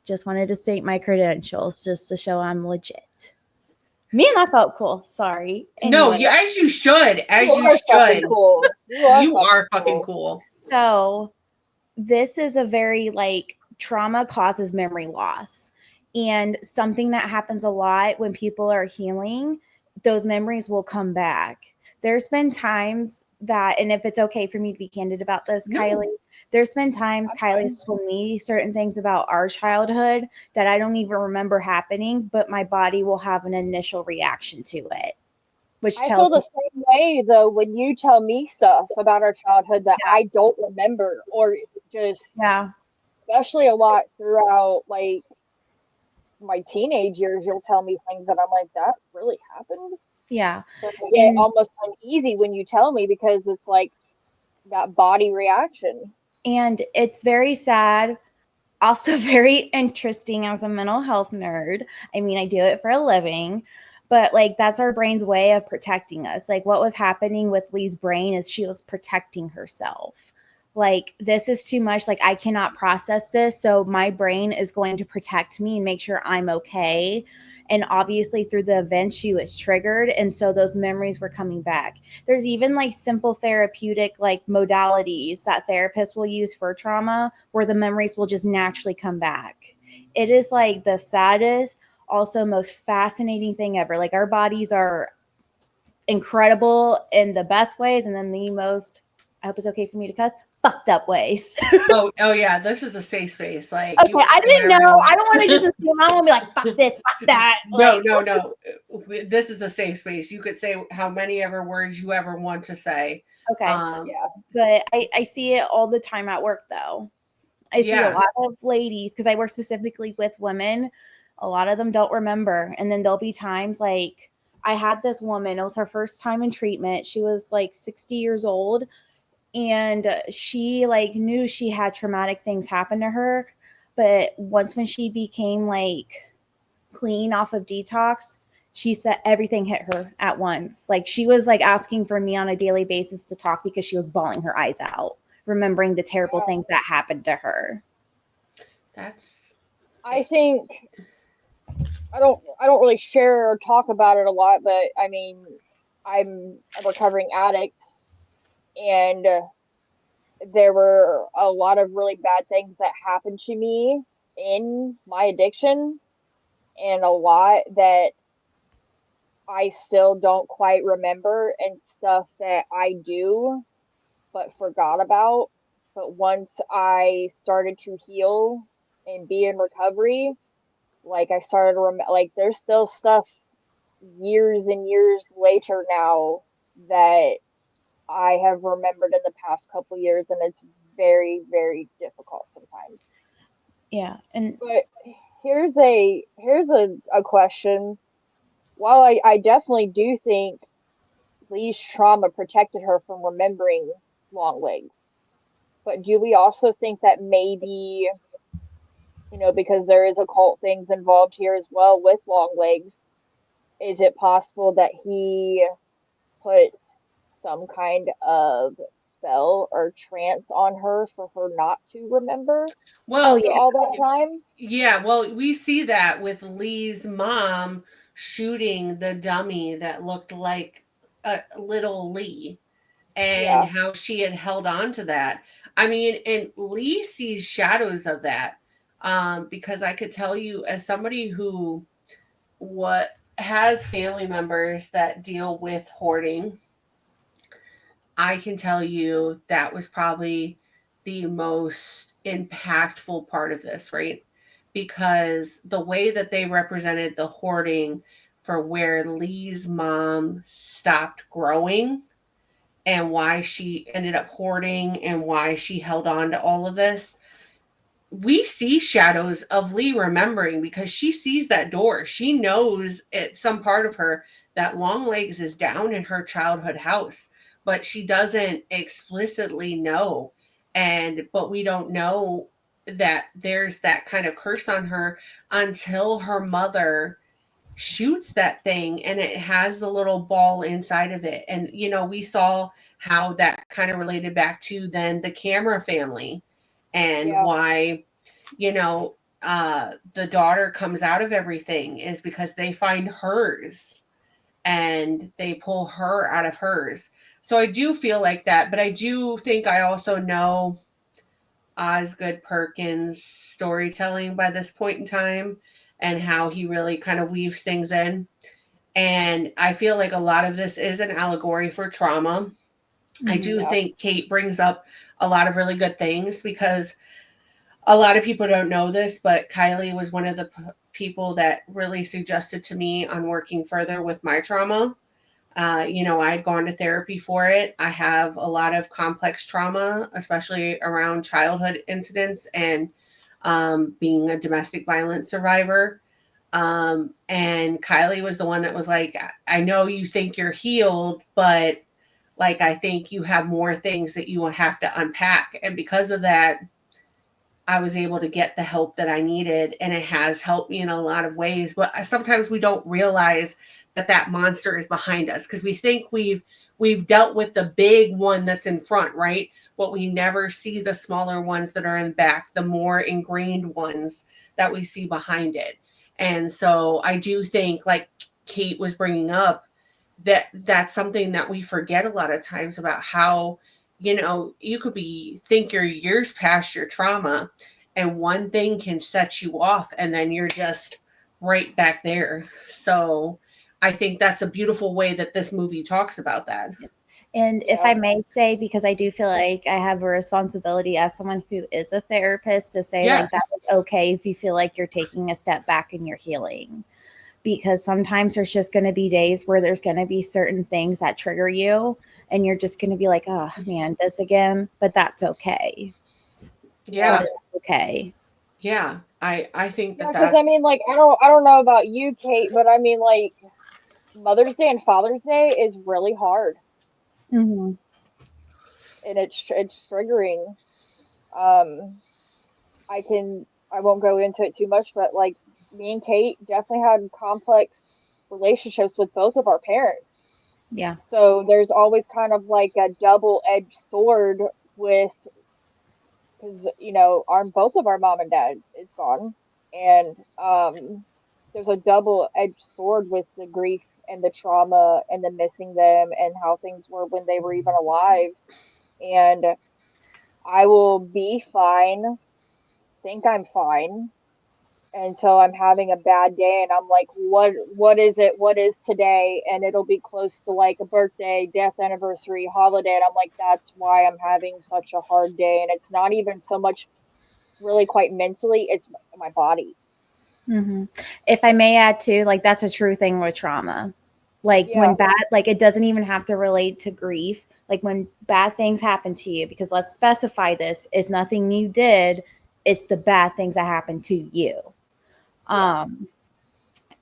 Speaker 3: Just wanted to state my credentials just to show I'm legit. Man, that felt cool. Sorry.
Speaker 1: Anyway. No, as you should.
Speaker 2: Cool.
Speaker 1: You are fucking cool.
Speaker 3: So this is a very trauma causes memory loss. And something that happens a lot when people are healing, those memories will come back. There's been times that, and if it's okay for me to be candid about this, Kylee, there's been times Kylie's told me certain things about our childhood that I don't even remember happening, but my body will have an initial reaction to it. Which
Speaker 2: I feel the same way though when you tell me stuff about our childhood that I don't remember, or just especially a lot throughout like my teenage years, you'll tell me things that I'm like, that really happened.
Speaker 3: Yeah.
Speaker 2: So I get almost uneasy when you tell me, because it's like that body reaction.
Speaker 3: And it's very sad, also very interesting as a mental health nerd. I mean, I do it for a living, but that's our brain's way of protecting us. Like what was happening with Lee's brain is she was protecting herself. Like, this is too much. Like, I cannot process this. So my brain is going to protect me and make sure I'm okay. And obviously through the event, she was triggered. And so those memories were coming back. There's even simple therapeutic modalities that therapists will use for trauma where the memories will just naturally come back. It is the saddest, also most fascinating thing ever. Our bodies are incredible in the best ways. And then the most, I hope it's okay for me to cuss, fucked up ways.
Speaker 1: oh yeah, this is a safe space. Okay,
Speaker 3: I didn't know. I don't want to just assume. I don't want to be like, fuck this, fuck that.
Speaker 1: No. This is a safe space. You could say how many ever words you ever want to say.
Speaker 3: Okay. But I see it all the time at work though. I see a lot of ladies, because I work specifically with women. A lot of them don't remember. And then there'll be times I had this woman, it was her first time in treatment. She was 60 years old. And she knew she had traumatic things happen to her. But once when she became clean off of detox, she said everything hit her at once. She was asking for me on a daily basis to talk because she was bawling her eyes out, remembering the terrible things that happened to her.
Speaker 2: I think I don't really share or talk about it a lot, but I mean, I'm a recovering addict, and there were a lot of really bad things that happened to me in my addiction, and a lot that I still don't quite remember, and stuff that I do but forgot about. But once I started to heal and be in recovery, like I started to like there's still stuff years and years later now that I have remembered in the past couple years, and it's very, very difficult sometimes.
Speaker 3: Yeah. And
Speaker 2: But here's a question. While I definitely do think Lee's trauma protected her from remembering Longlegs, but do we also think that maybe, because there is occult things involved here as well with Longlegs, is it possible that he put some kind of spell or trance on her for her not to remember
Speaker 1: Well,
Speaker 2: after all that time?
Speaker 1: yeah, well, we see that with Lee's mom shooting the dummy that looked like a little Lee, and
Speaker 2: Yeah,
Speaker 1: how she had held on to that. I mean, and Lee sees shadows of that, because I could tell you, as somebody who what has family members that deal with hoarding, I can tell you that was probably the most impactful part of this, right? Because the way that they represented the hoarding for where Lee's mom stopped growing and why she ended up hoarding and why she held on to all of this, we see shadows of Lee remembering, because she sees that door. She knows at some part of her that Longlegs is down in her childhood house, but she doesn't explicitly know. But we don't know that there's that kind of curse on her until her mother shoots that thing and it has the little ball inside of it. And, we saw how that kind of related back to then the camera family, and
Speaker 2: yeah,
Speaker 1: why, you know, the daughter comes out of everything is because they find hers and they pull her out of hers. So I do feel like that, but I do think I also know Osgood Perkins' storytelling by this point in time and how he really kind of weaves things in. And I feel like a lot of this is an allegory for trauma. I do
Speaker 2: yeah,
Speaker 1: think Kate brings up a lot of really good things, because a lot of people don't know this, but Kylee was one of the people that really suggested to me on working further with my trauma. I'd gone to therapy for it. I have a lot of complex trauma, especially around childhood incidents and being a domestic violence survivor. And Kylee was the one that was like, I know you think you're healed, but like, I think you have more things that you will have to unpack. And because of that, I was able to get the help that I needed, and it has helped me in a lot of ways. But sometimes we don't realize that that monster is behind us, because we think we've dealt with the big one that's in front, right? But we never see the smaller ones that are in back, the more ingrained ones that we see behind it. And so I do think, like Kate was bringing up, that that's something that we forget a lot of times, about how, you could think you're years past your trauma, and one thing can set you off, and then you're just right back there. So I think that's a beautiful way that this movie talks about that.
Speaker 3: And if
Speaker 2: yeah,
Speaker 3: I may say, because I do feel like I have a responsibility as someone who is a therapist to say,
Speaker 1: Yeah.
Speaker 3: like, that is okay if you feel like you're taking a step back and you're healing. Because sometimes there's just going to be days where there's going to be certain things that trigger you, and you're just going to be like, oh man, this again. But that's okay.
Speaker 2: yeah,
Speaker 3: That
Speaker 1: Yeah.
Speaker 3: is okay.
Speaker 1: Yeah. I think
Speaker 2: yeah.
Speaker 1: that
Speaker 2: Because I
Speaker 1: that's
Speaker 2: mean, like, I don't know about you, Kate, but I mean, like, Mother's Day and Father's Day is really hard,
Speaker 3: Mm-hmm.
Speaker 2: and it's triggering. Um, I won't go into it too much, but like me and Kate definitely had complex relationships with both of our parents.
Speaker 3: Yeah.
Speaker 2: So there's always kind of like a double-edged sword with, because our both of our mom and dad is gone, and there's a double-edged sword with the grief and the trauma and the missing them and how things were when they were even alive. And I will be fine, think I'm fine, until I'm having a bad day and I'm like, what is it? What is today? And it'll be close to like a birthday, death anniversary, holiday. And I'm like, that's why I'm having such a hard day. And it's not even so much really quite mentally, it's my body.
Speaker 3: Mm-hmm. If I may add too, like that's a true thing with trauma. Like when bad, like it doesn't even have to relate to grief. Like when bad things happen to you, because let's specify this, is nothing you did, it's the bad things that happen to you.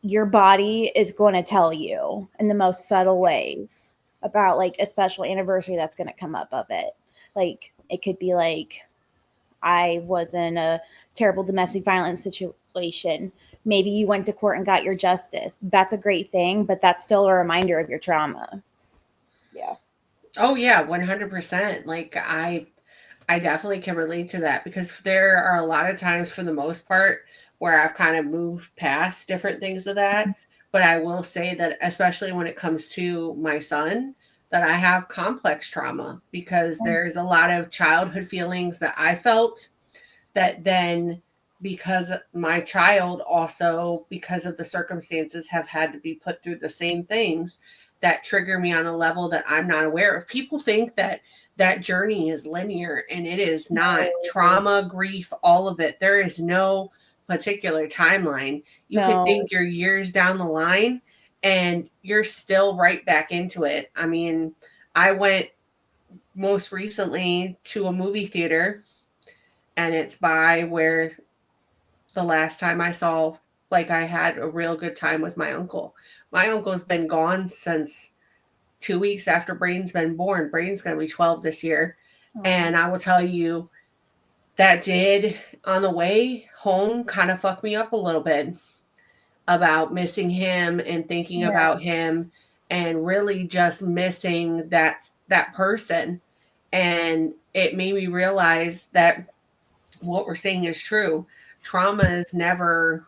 Speaker 3: Your body is going to tell you in the most subtle ways about like a special anniversary that's going to come up of it. Like it could be like, I was in a terrible domestic violence situation. Maybe you went to court and got your justice. That's a great thing, but that's still a reminder of your trauma.
Speaker 2: Yeah.
Speaker 1: Oh yeah, 100%. Like I definitely can relate to that because there are a lot of times for the most part where I've kind of moved past different things of that. But I will say that especially when it comes to my son, that I have complex trauma because there's a lot of childhood feelings that I felt that then because my child also because of the circumstances have had to be put through the same things that trigger me on a level that I'm not aware of. People think that that journey is linear and it is not. Trauma, grief, all of it. There is no particular timeline. You could think you're years down the line and you're still right back into it. I mean, I went most recently to a movie theater and it's by where the last time I saw, like, I had a real good time with my uncle. My uncle's been gone since 2 weeks after Braden's been born. Braden's going to be 12 this year. And I will tell you, that did, on the way home, kind of fuck me up a little bit about missing him and thinking about him and really just missing that person. And it made me realize that what we're saying is true. Trauma is never,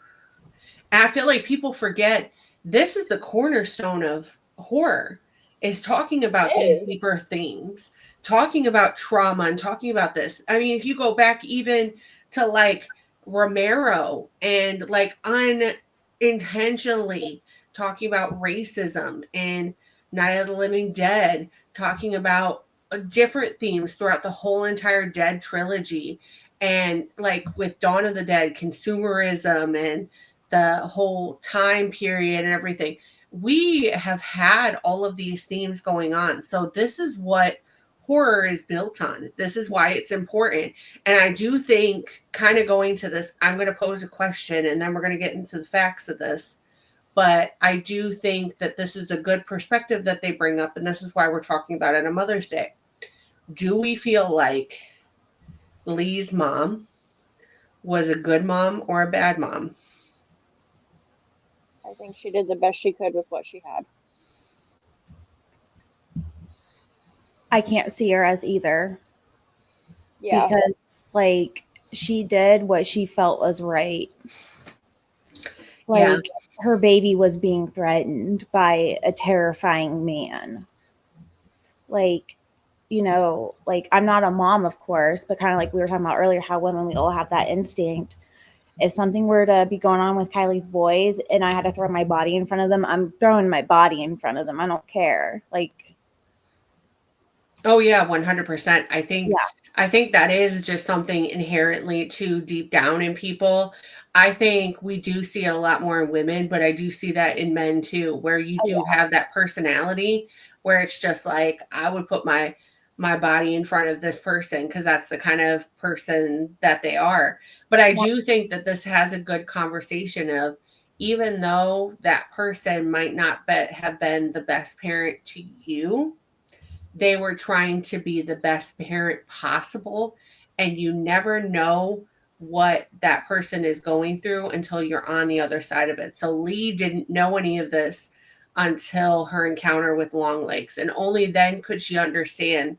Speaker 1: I feel like people forget this is the cornerstone of horror is talking about these deeper things, talking about trauma and talking about this. I mean, if you go back even to like Romero and like unintentionally talking about racism and Night of the Living Dead, talking about different themes throughout the whole entire Dead trilogy. And like with Dawn of the Dead, consumerism and the whole time period and everything. We have had all of these themes going on. So this is what horror is built on. This is why it's important. And I do think, kind of going to this, I'm going to pose a question and then we're going to get into the facts of this. But I do think that this is a good perspective that they bring up. And this is why we're talking about it on Mother's Day. Do we feel like Lee's mom was a good mom or a bad mom?
Speaker 2: I think she did the best she could with what she had.
Speaker 3: I can't see her as either.
Speaker 2: Yeah.
Speaker 3: Because, like, she did what she felt was right. Like, her baby was being threatened by a terrifying man. Like, you know, like, I'm not a mom, of course, but kind of like we were talking about earlier, how women, we all have that instinct. If something were to be going on with Kylie's boys and I had to throw my body in front of them, I'm throwing my body in front of them. I don't care. Like,
Speaker 1: oh yeah, 100%. I think that is just something inherently too deep down in people. I think we do see it a lot more in women, but I do see that in men too, where you do have that personality where it's just like I would put my body in front of this person because that's the kind of person that they are. But I do think that this has a good conversation of even though that person might not have been the best parent to you, they were trying to be the best parent possible. And you never know what that person is going through until you're on the other side of it. So Lee didn't know any of this until her encounter with Longlegs. And only then could she understand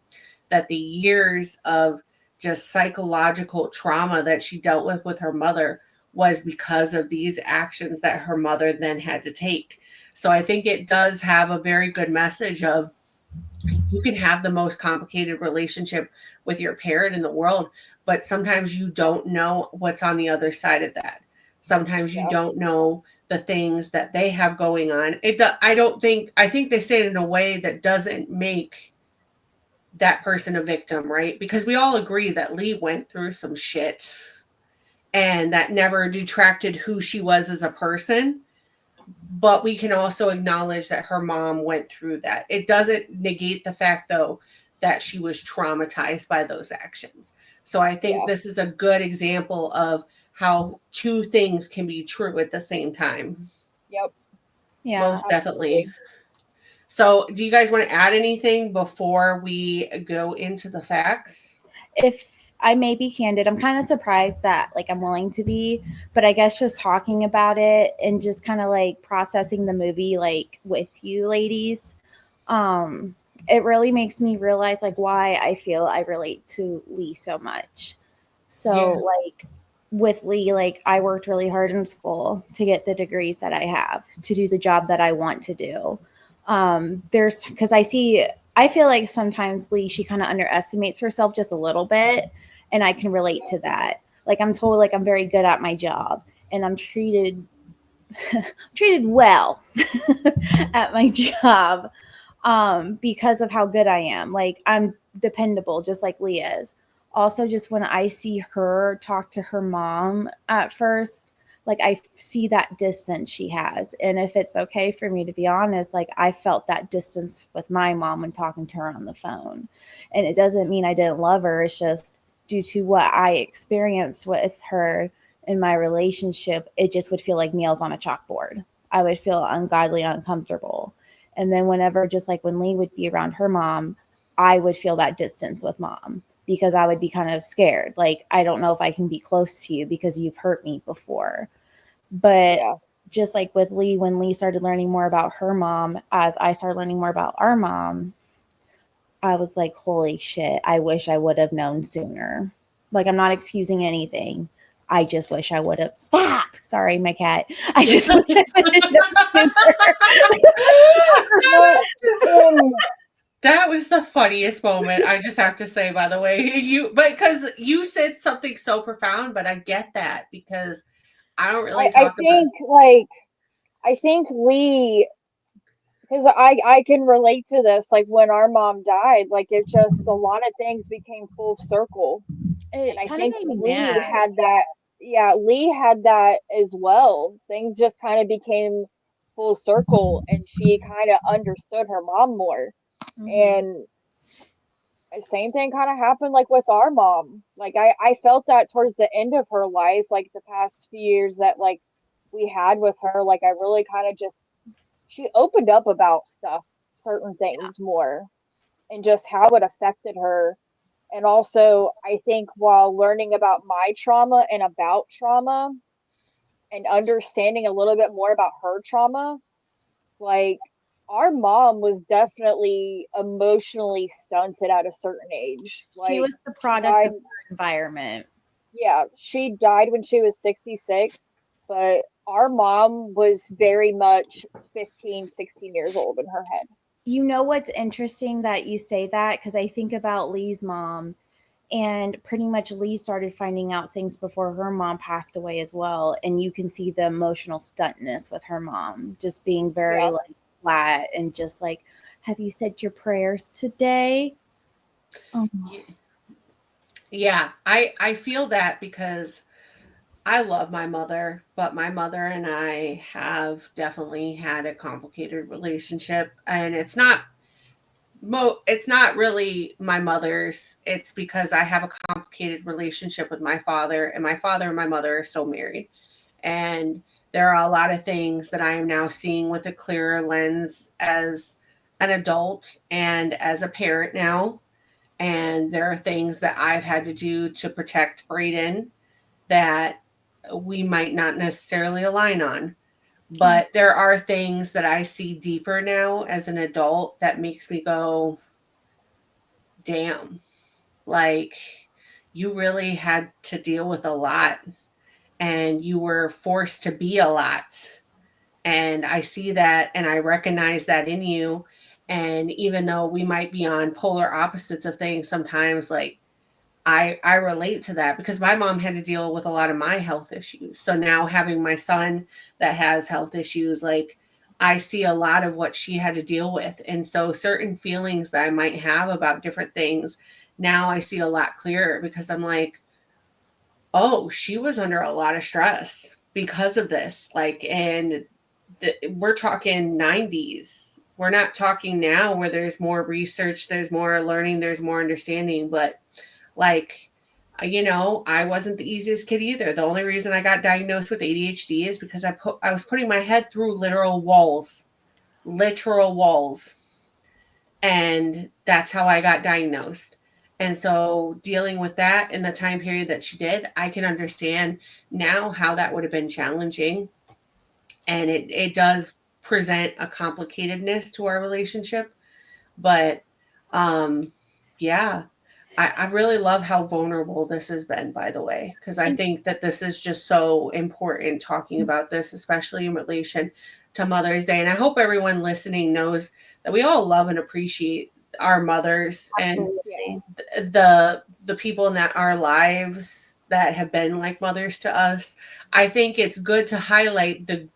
Speaker 1: that the years of just psychological trauma that she dealt with her mother was because of these actions that her mother then had to take. So I think it does have a very good message of, you can have the most complicated relationship with your parent in the world, but sometimes you don't know what's on the other side of that. Sometimes you don't know the things that they have going on. I think they say it in a way that doesn't make that person a victim, right? Because we all agree that Lee went through some shit, and that never detracted who she was as a person. But we can also acknowledge that her mom went through that. It doesn't negate the fact, though, that she was traumatized by those actions. So I think this is a good example of how two things can be true at the same time.
Speaker 2: Yep.
Speaker 3: Yeah.
Speaker 1: Most definitely. So do you guys want to add anything before we go into the facts?
Speaker 3: If I may be candid, I'm kind of surprised that like I'm willing to be, but I guess just talking about it and just kind of like processing the movie like with you ladies, it really makes me realize like why I feel I relate to Lee so much. So like with Lee, like I worked really hard in school to get the degrees that I have to do the job that I want to do. There's because I feel like sometimes Lee, she kind of underestimates herself just a little bit. And I can relate to that. Like I'm told like I'm very good at my job and I'm treated well at my job because of how good I am. Like I'm dependable, just like Lee is. Also, just when I see her talk to her mom at first, like I see that distance she has. And if it's okay for me to be honest, like I felt that distance with my mom when talking to her on the phone. And it doesn't mean I didn't love her. It's just due to what I experienced with her in my relationship, it just would feel like nails on a chalkboard. I would feel ungodly uncomfortable. And then whenever, just like when Lee would be around her mom, I would feel that distance with mom because I would be kind of scared. Like, I don't know if I can be close to you because you've hurt me before. But just like with Lee, when Lee started learning more about her mom, as I started learning more about our mom, I was like, holy shit, I wish I would have known sooner. Like, I'm not excusing anything. I just wish I would have. Stop! Sorry, my cat. I just wish I would have known sooner.
Speaker 1: That was the funniest moment, I just have to say, by the way. Because you said something so profound, but I get that because I don't really talk about.
Speaker 2: I think Lee, because I can relate to this. Like when our mom died, like it just a lot of things became full circle, and I think Lee had that. Yeah, Lee had that as well. Things just kind of became full circle, and she kind of understood her mom more. And same thing kind of happened like with our mom. Like I felt that towards the end of her life, like the past few years that like we had with her, like I really kind of just she opened up about stuff, certain things more, and just how it affected her. And also, I think while learning about my trauma and about trauma and understanding a little bit more about her trauma, like our mom was definitely emotionally stunted at a certain age. Like
Speaker 3: she was the product of her environment.
Speaker 2: Yeah, she died when she was 66, but our mom was very much 15, 16 years old in her head.
Speaker 3: You know what's interesting that you say that? Because I think about Lee's mom, and pretty much Lee started finding out things before her mom passed away as well. And you can see the emotional stuntness with her mom, just being very like flat and just like, have you said your prayers today? Oh.
Speaker 1: Yeah, I feel that because I love my mother, but my mother and I have definitely had a complicated relationship, and it's not really my mother's. It's because I have a complicated relationship with my father, and my father and my mother are still married. And there are a lot of things that I am now seeing with a clearer lens as an adult and as a parent now. And there are things that I've had to do to protect Braden that we might not necessarily align on. But there are things that I see deeper now as an adult that makes me go, damn, like you really had to deal with a lot. and you were forced to be a lot. And I see that and I recognize that in you. And even though we might be on polar opposites of things sometimes, like I relate to that because my mom had to deal with a lot of my health issues. So now having my son that has health issues, like I see a lot of what she had to deal with. And so certain feelings that I might have about different things, now I see a lot clearer because I'm like, oh, she was under a lot of stress because of this. Like, and we're talking 90s. We're not talking now where there's more research, there's more learning, there's more understanding. But like, I wasn't the easiest kid either. The only reason I got diagnosed with ADHD is because I was putting my head through literal walls. And that's how I got diagnosed. And so dealing with that in the time period that she did, I can understand now how that would have been challenging. And it does present a complicatedness to our relationship. But yeah, I really love how vulnerable this has been, by the way, because I think that this is just so important talking about this, especially in relation to Mother's Day. And I hope everyone listening knows that we all love and appreciate our mothers
Speaker 3: Absolutely.
Speaker 1: and the people in our lives that have been like mothers to us. I think it's good to highlight the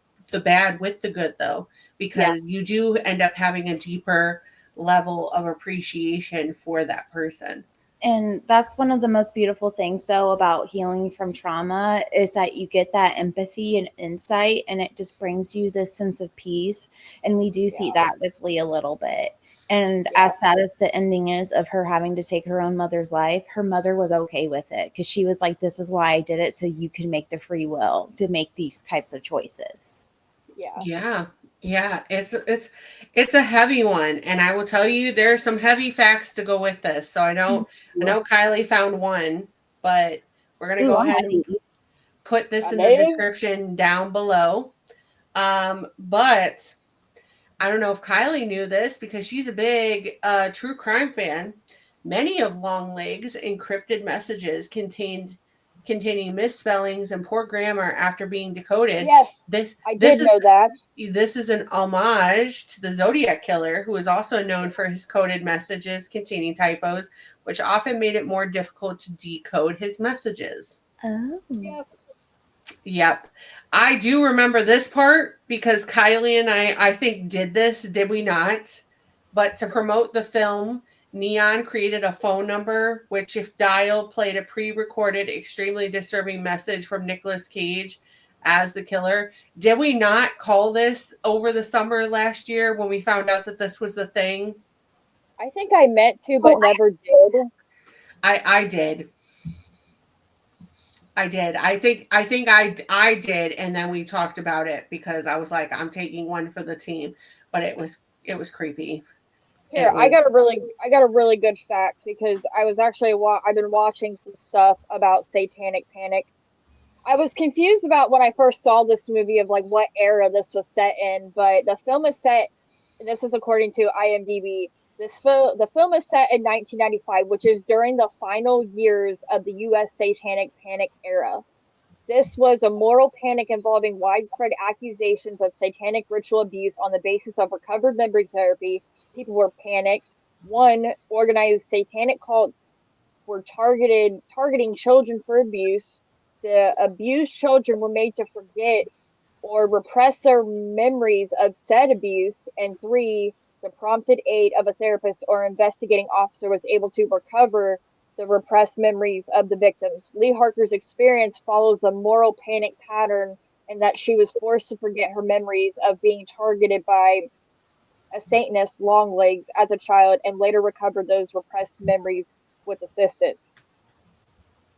Speaker 1: bad with the good, though, because you do end up having a deeper level of appreciation for that person.
Speaker 3: And that's one of the most beautiful things, though, about healing from trauma is that you get that empathy and insight, and it just brings you this sense of peace. And we do see that with Lee a little bit. And as sad as the ending is of her having to take her own mother's life, her mother was okay with it because she was like, this is why I did it, so you can make the free will to make these types of choices.
Speaker 1: Yeah, it's a heavy one, and I will tell you there are some heavy facts to go with this. So I know Kylee found one, but we're gonna go ahead and put this in the description down below. But I don't know if Kylee knew this because she's a big true crime fan. Many of Longlegs' encrypted messages containing misspellings and poor grammar after being decoded.
Speaker 2: Yes, I did know that.
Speaker 1: This is an homage to the Zodiac Killer, who is also known for his coded messages containing typos, which often made it more difficult to decode his messages.
Speaker 3: Oh.
Speaker 1: Yep. I do remember this part because Kylee and I think, did we not? But to promote the film, Neon created a phone number, which if dialed, played a pre-recorded, extremely disturbing message from Nicolas Cage as the killer. Did we not call this over the summer last year when we found out that this was the thing?
Speaker 2: I think I meant to, but never did.
Speaker 1: I did. I did. I think I did, and then we talked about it because I was like, I'm taking one for the team, but it was creepy.
Speaker 2: Here, I got a really good fact because I was actually I've been watching some stuff about satanic panic. I was confused about when I first saw this movie of like what era this was set in, but the film is set, and this is according to IMDb. The film is set in 1995, which is during the final years of the U.S. satanic panic era. This was a moral panic involving widespread accusations of satanic ritual abuse on the basis of recovered memory therapy. People were panicked. One, organized satanic cults were targeting children for abuse. The abused children were made to forget or repress their memories of said abuse. And three, the prompted aid of a therapist or investigating officer was able to recover the repressed memories of the victims. Lee Harker's experience follows a moral panic pattern in that she was forced to forget her memories of being targeted by a Satanist, Longlegs, as a child and later recovered those repressed memories with assistance.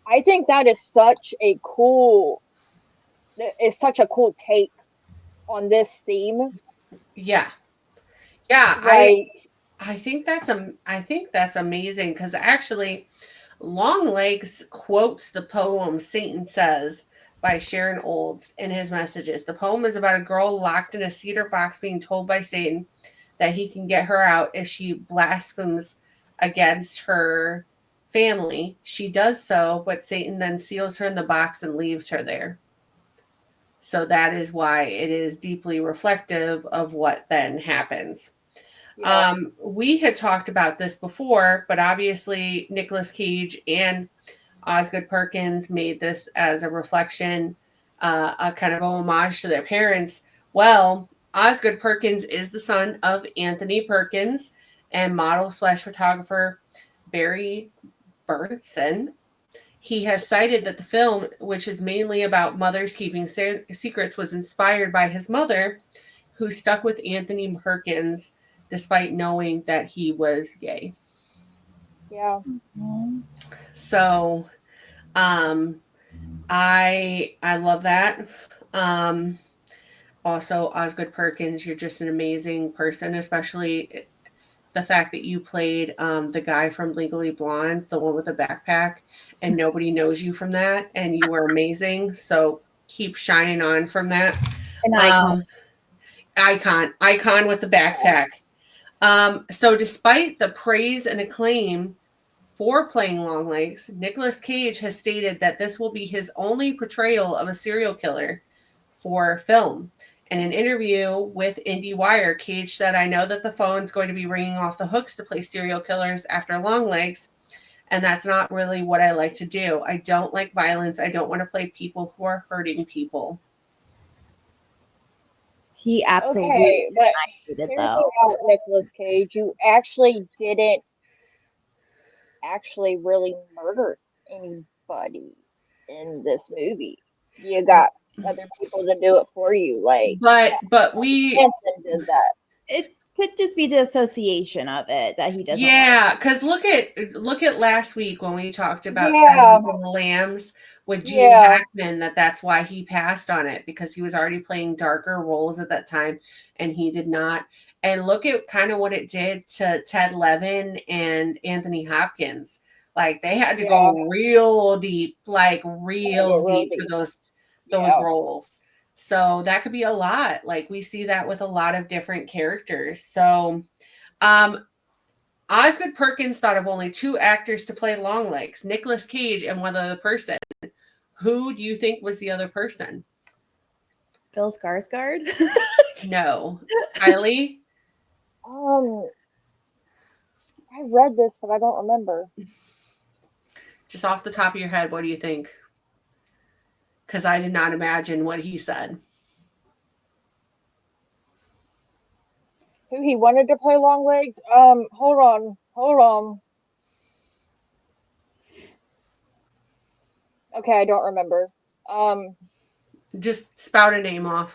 Speaker 2: I think that is such a cool take on this theme.
Speaker 1: Yeah. I think that's amazing because actually, Longlegs quotes the poem "Satan Says" by Sharon Olds in his messages. The poem is about a girl locked in a cedar box being told by Satan that he can get her out if she blasphemes against her family. She does so, but Satan then seals her in the box and leaves her there. So that is why it is deeply reflective of what then happens.
Speaker 2: Yeah.
Speaker 1: We had talked about this before, but obviously Nicolas Cage and Osgood Perkins made this as a reflection, a kind of a homage to their parents. Well, Osgood Perkins is the son of Anthony Perkins and model slash photographer Barry Burnson. He has cited that the film, which is mainly about mothers keeping secrets, was inspired by his mother, who stuck with Anthony Perkins despite knowing that he was gay.
Speaker 2: Yeah.
Speaker 1: So, I love that. Also, Osgood Perkins, you're just an amazing person, especially the fact that you played the guy from Legally Blonde, the one with the backpack, and nobody knows you from that, and you were amazing. So keep shining on from that.
Speaker 3: An icon.
Speaker 1: Icon with the backpack. So despite the praise and acclaim for playing Longlegs, Nicolas Cage has stated that this will be his only portrayal of a serial killer for film. In an interview with IndieWire, Cage said, "I know that the phone's going to be ringing off the hooks to play serial killers after Longlegs, and that's not really what I like to do. I don't like violence. I don't want to play people who are hurting people."
Speaker 3: He absolutely
Speaker 2: Okay, but
Speaker 3: did
Speaker 2: here's the
Speaker 3: though.
Speaker 2: thing about Nicolas Cage. You actually didn't actually really murder anybody in this movie. You got other people to do it for you. Like,
Speaker 1: But we
Speaker 2: Hanson did that.
Speaker 3: It could just be the association of it that he doesn't.
Speaker 1: Yeah, because look at last week when we talked about
Speaker 2: Yeah.
Speaker 1: Silence of the Lambs with Gene
Speaker 2: Yeah.
Speaker 1: Hackman, that's why he passed on it, because he was already playing darker roles at that time and he did not. And look at kind of what it did to Ted Levin and Anthony Hopkins. Like they had to go real deep, like real deep for those roles. So that could be a lot. Like we see that with a lot of different characters. So Osgood Perkins thought of only 2 actors to play Longlegs, Nicolas Cage and one other person. Who do you think was the other person?
Speaker 3: Bill Skarsgård?
Speaker 1: No. Kylee?
Speaker 2: I read this, but I don't remember.
Speaker 1: Just off the top of your head, what do you think? Because I did not imagine what he said.
Speaker 2: Who he wanted to play Longlegs? Hold on. Okay, I don't remember.
Speaker 1: Just spout a name off.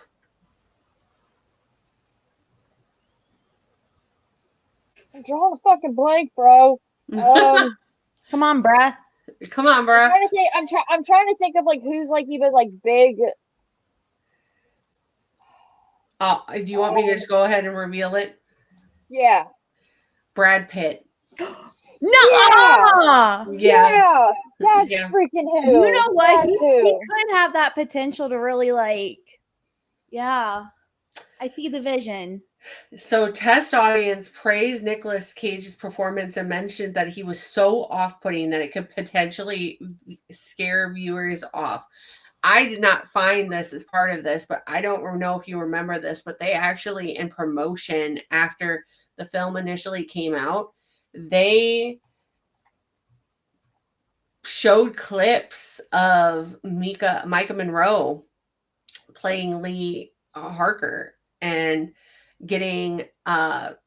Speaker 2: I'm drawing a fucking blank, bro.
Speaker 3: Come on, bruh.
Speaker 1: Come on, bruh.
Speaker 2: I'm trying to think of like who's like even like big.
Speaker 1: Oh, do you want me to just go ahead and reveal it?
Speaker 2: Yeah.
Speaker 1: Brad Pitt.
Speaker 3: No.
Speaker 2: Yeah. That's freaking who.
Speaker 3: You know what? He could have that potential to really like. Yeah. I see the vision.
Speaker 1: So test audience praised Nicolas Cage's performance and mentioned that he was so off-putting that it could potentially scare viewers off. I did not find this as part of this, but I don't know if you remember this, but they actually, in promotion after the film initially came out, they showed clips of Maika Monroe playing Lee Harker and getting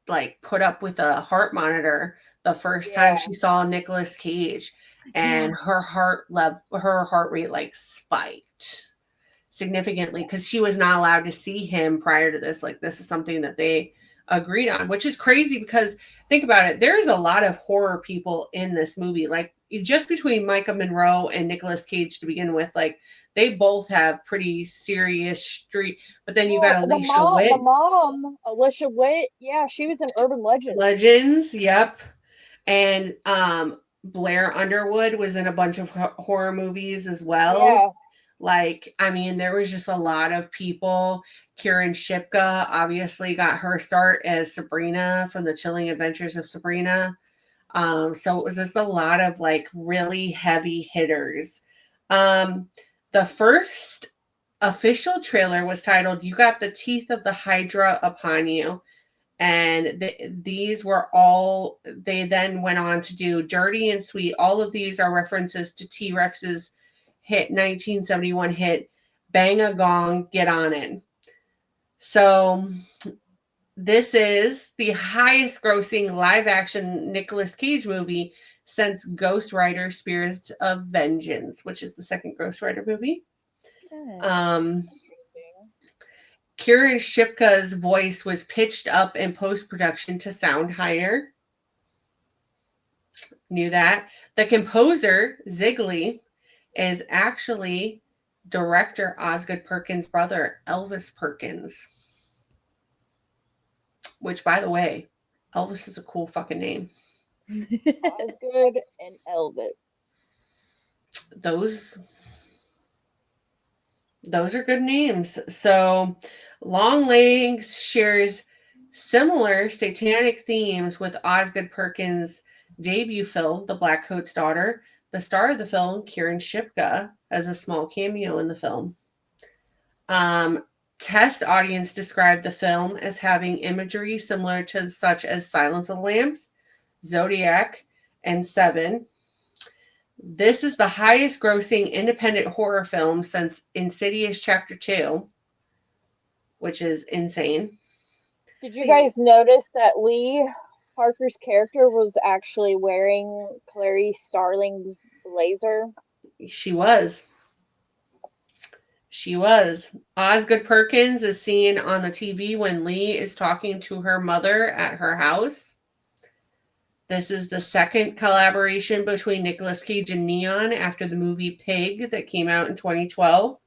Speaker 1: like put up with a heart monitor the first time she saw Nicolas Cage, and her heart rate like spiked significantly because she was not allowed to see him prior to this. Like this is something that they agreed on, which is crazy because think about it, there's a lot of horror people in this movie. Like just between Maika Monroe and Nicolas Cage to begin with, like they both have pretty serious street. But then you got Alicia Witt.
Speaker 2: The mom, Alicia Witt. Yeah, she was in Urban Legends.
Speaker 1: Legends, yep. And Blair Underwood was in a bunch of horror movies as well.
Speaker 2: Yeah.
Speaker 1: Like, I mean, there was just a lot of people. Kieran Shipka obviously got her start as Sabrina from The Chilling Adventures of Sabrina. So it was just a lot of like really heavy hitters. The first official trailer was titled "You Got the Teeth of the Hydra Upon You." And these were all, they then went on to do Dirty and Sweet. All of these are references to T-Rex's hit 1971 hit Bang a Gong, Get On It. So this is the highest grossing live action Nicolas Cage movie since Ghost Rider Spirits of Vengeance, which is the second Ghost Rider movie.
Speaker 3: Good.
Speaker 1: Kieran Shipka's voice was pitched up in post-production to sound higher. Knew that. The composer, Ziegler, is actually director Osgood Perkins' brother, Elvis Perkins. Which, by the way, Elvis is a cool fucking name.
Speaker 2: Osgood and Elvis.
Speaker 1: Those are good names. So Longlegs shares similar satanic themes with Osgood Perkins' debut film, The Black Coat's Daughter. The star of the film, Kieran Shipka, has a small cameo in the film. Test audience described the film as having imagery similar to such as Silence of the Lambs, Zodiac, and Seven. This is the highest grossing independent horror film since Insidious Chapter 2, which is insane.
Speaker 2: Did you guys notice that Lee Harker's character was actually wearing Clarice Starling's blazer?
Speaker 1: She was. Osgood Perkins is seen on the TV when Lee is talking to her mother at her house. This is the second collaboration between Nicolas Cage and Neon after the movie Pig that came out in 2012.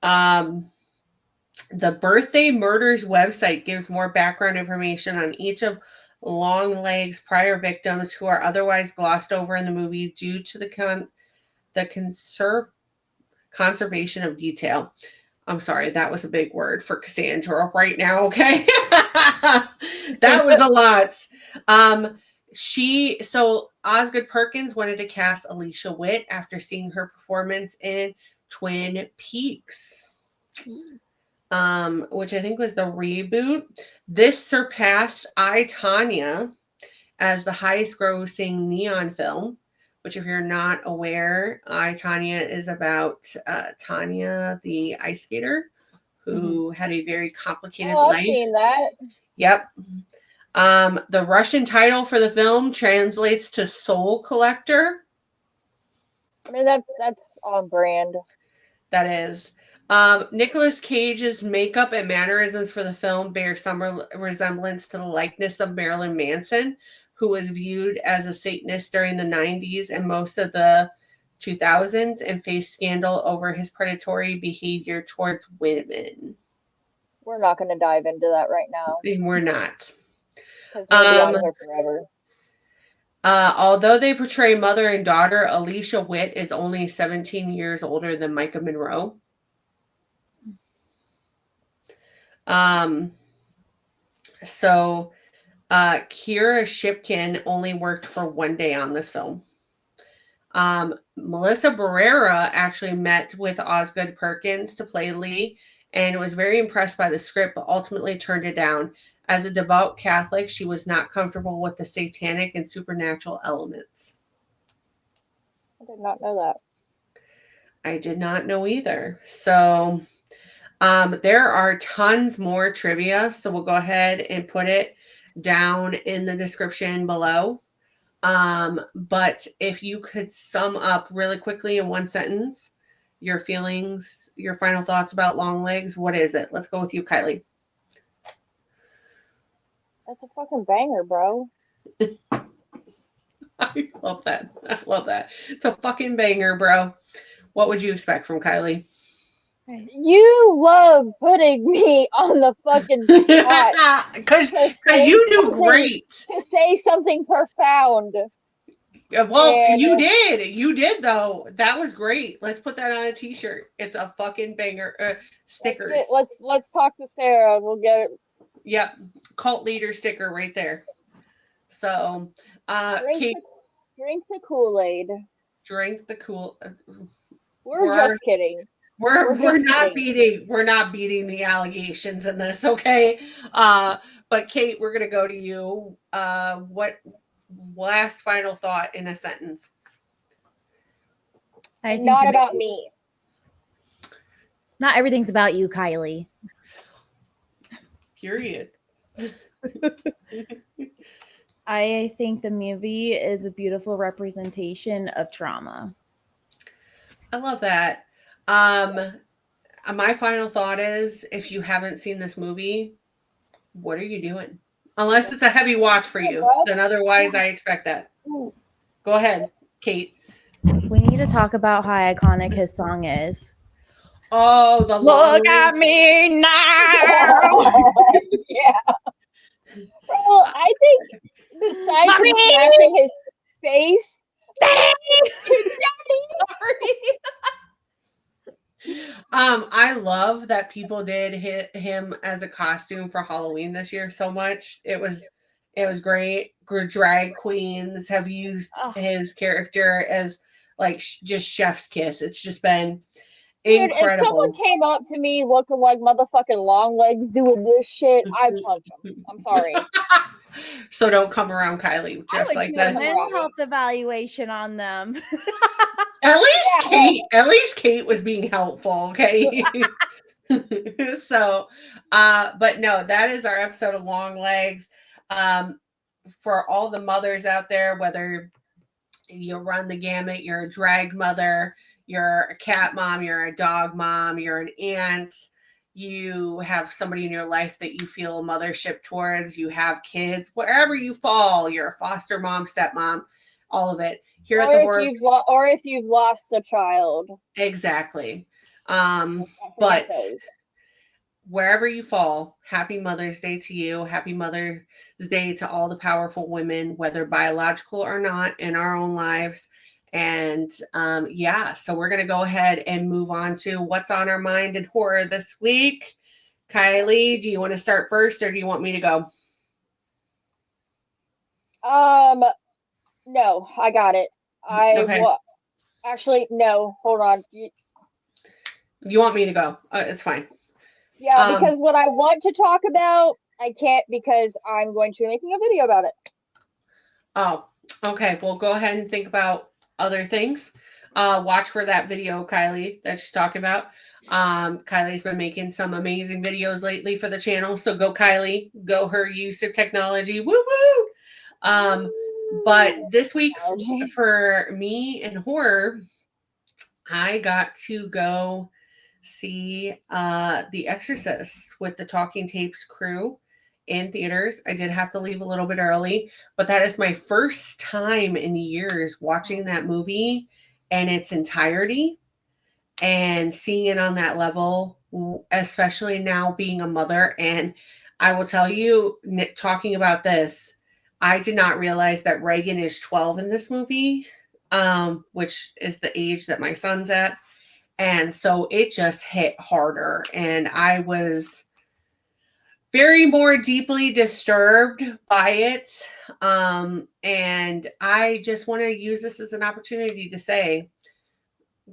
Speaker 1: The Birthday Murders website gives more background information on each of Longlegs' prior victims who are otherwise glossed over in the movie due to the conservation of detail. I'm sorry, that was a big word for Cassandra right now, okay? That was a lot. Osgood Perkins wanted to cast Alicia Witt after seeing her performance in Twin Peaks, which I think was the reboot. This surpassed I, Tonya as the highest grossing Neon film, which if you're not aware, I, Tonya is about Tanya, the ice skater, who had a very complicated life.
Speaker 2: I've seen that.
Speaker 1: Yep. The Russian title for the film translates to Soul Collector.
Speaker 2: I mean, that's on brand.
Speaker 1: That is. Nicolas Cage's makeup and mannerisms for the film bear some resemblance to the likeness of Marilyn Manson, who was viewed as a Satanist during the 90s and most of the 2000s and faced scandal over his predatory behavior towards women.
Speaker 2: We're not going to dive into that right now.
Speaker 1: And we're not.
Speaker 2: Because we'll be on here forever.
Speaker 1: Although they portray mother and daughter, Alicia Witt is only 17 years older than Maika Monroe. Kira Shipkin only worked for one day on this film. Melissa Barrera actually met with Osgood Perkins to play Lee and was very impressed by the script, but ultimately turned it down. As a devout Catholic, she was not comfortable with the satanic and supernatural elements.
Speaker 2: I did not know that.
Speaker 1: I did not know either. So there are tons more trivia, so we'll go ahead and put it down in the description below. But if you could sum up really quickly in one sentence your feelings, your final thoughts about Longlegs, what is it? Let's go with you, Kylee.
Speaker 2: That's a fucking banger, bro.
Speaker 1: I love that. It's a fucking banger, bro. What would you expect from Kylee?
Speaker 2: You love putting me on the fucking spot.
Speaker 1: Because you do great.
Speaker 2: To say something profound.
Speaker 1: Well, and you did though. That was great. Let's put that on a t-shirt. It's a fucking banger. Stickers.
Speaker 2: Let's talk to Sarah. We'll get it.
Speaker 1: Yep. Cult leader sticker right there. So
Speaker 2: drink the Kool-Aid.
Speaker 1: Drink the cool.
Speaker 2: We're just kidding.
Speaker 1: We're
Speaker 2: just
Speaker 1: not
Speaker 2: kidding.
Speaker 1: beating the allegations in this, okay? But Kate, we're gonna go to you. What last final thought in a sentence?
Speaker 3: I think
Speaker 2: Not about me.
Speaker 3: not everything's about you, Kylee.
Speaker 1: Period.
Speaker 3: I think the movie is a beautiful representation of trauma.
Speaker 1: I love that. My final thought is, if you haven't seen this movie, what are you doing? Unless it's a heavy watch for you, then otherwise I expect that. Go ahead, Kate.
Speaker 3: We need to talk about how iconic his song is.
Speaker 1: Oh, the
Speaker 3: Look at me now.
Speaker 2: Yeah. Well, I think besides him smashing his face,
Speaker 1: I love that people did hit him as a costume for Halloween this year so much. It was great. Drag queens have used his character as like just chef's kiss. It's just been incredible.
Speaker 2: Dude, if someone came up to me looking like motherfucking Longlegs doing this shit, I'd punch them. I'm sorry.
Speaker 1: So don't come around Kylee just like that.
Speaker 3: Mental health evaluation on them.
Speaker 1: At least Kate was being helpful, okay? So, but no, that is our episode of Longlegs. For all the mothers out there, whether you run the gamut, you're a drag mother, you're a cat mom, you're a dog mom, you're an aunt, you have somebody in your life that you feel a mothership towards, you have kids, wherever you fall, you're a foster mom, stepmom, all of it. Here at the
Speaker 2: or if you've lost a child.
Speaker 1: Exactly. But wherever you fall, happy Mother's Day to you. Happy Mother's Day to all the powerful women, whether biological or not, in our own lives. And so we're going to go ahead and move on to what's on our mind in horror this week. Kylee, do you want to start first or do you want me to go?
Speaker 2: No, I got it. Actually, no, hold on.
Speaker 1: You want me to go? It's fine.
Speaker 2: Yeah, because what I want to talk about, I can't because I'm going to be making a video about it.
Speaker 1: Oh, okay. Well, go ahead and think about other things. Watch for that video, Kylee, that she's talking about. Kylie's been making some amazing videos lately for the channel. So go, Kylee. Go her use of technology. Woo woo! But this week for me in horror, I got to go see The Exorcist with the Talking Tapes crew in theaters. I did have to leave a little bit early, but that is my first time in years watching that movie in its entirety and seeing it on that level, especially now being a mother. And I will tell you, talking about this, I did not realize that Reagan is 12 in this movie, which is the age that my son's at. And so it just hit harder. And I was very more deeply disturbed by it. And I just want to use this as an opportunity to say,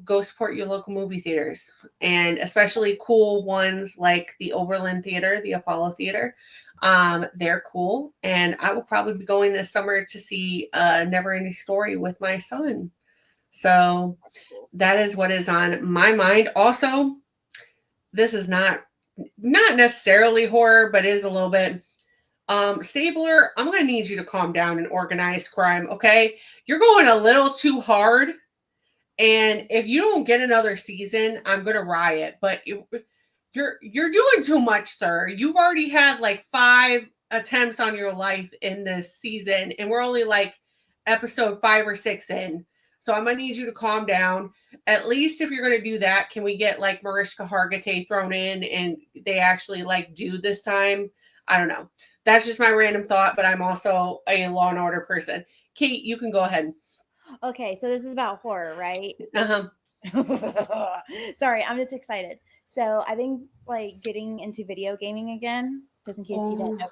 Speaker 1: go support your local movie theaters, and especially cool ones like the Oberlin Theater, the Apollo Theater. They're cool. And I will probably be going this summer to see Never Ending Story with my son. So that is what is on my mind. Also, this is not necessarily horror, but is a little bit. Stabler, I'm going to need you to calm down and organize crime, okay? You're going a little too hard. And if you don't get another season, I'm going to riot. But you're doing too much, sir. You've already had like 5 attempts on your life in this season, and we're only like episode 5 or 6 in. So I'm going to need you to calm down. At least if you're going to do that, can we get like Mariska Hargitay thrown in and they actually like do this time? I don't know. That's just my random thought, but I'm also a Law and Order person. Kate, you can go ahead.
Speaker 3: Okay, so this is about horror, right?
Speaker 1: Uh-huh.
Speaker 3: Sorry, I'm just excited. So I've been like getting into video gaming again, just in case you didn't know,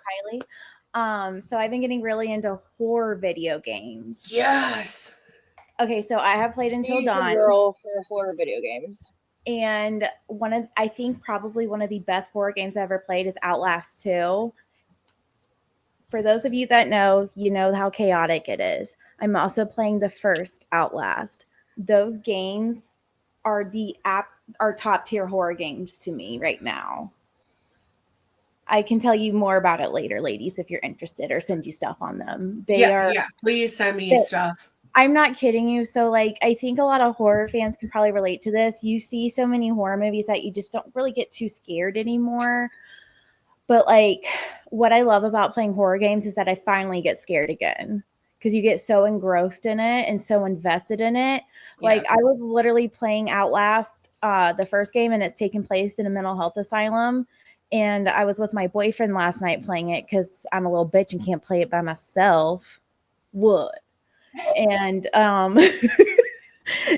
Speaker 3: Kylee. So I've been getting really into horror video games.
Speaker 1: Yes.
Speaker 3: Okay, so I have played Until Dawn.
Speaker 2: Girl for horror video games.
Speaker 3: And I think probably one of the best horror games I ever played is Outlast 2. For those of you that know, you know how chaotic it is. I'm also playing the first Outlast. Those games are top tier horror games to me right now. I can tell you more about it later, ladies, if you're interested, or send you stuff on them.
Speaker 1: Yeah, please send me stuff.
Speaker 3: I'm not kidding you. So, like, I think a lot of horror fans can probably relate to this. You see so many horror movies that you just don't really get too scared anymore. But, like, what I love about playing horror games is that I finally get scared again, because you get so engrossed in it and so invested in it. Yeah. Like, I was literally playing Outlast, the first game, and it's taking place in a mental health asylum. And I was with my boyfriend last night playing it because I'm a little bitch and can't play it by myself. What? And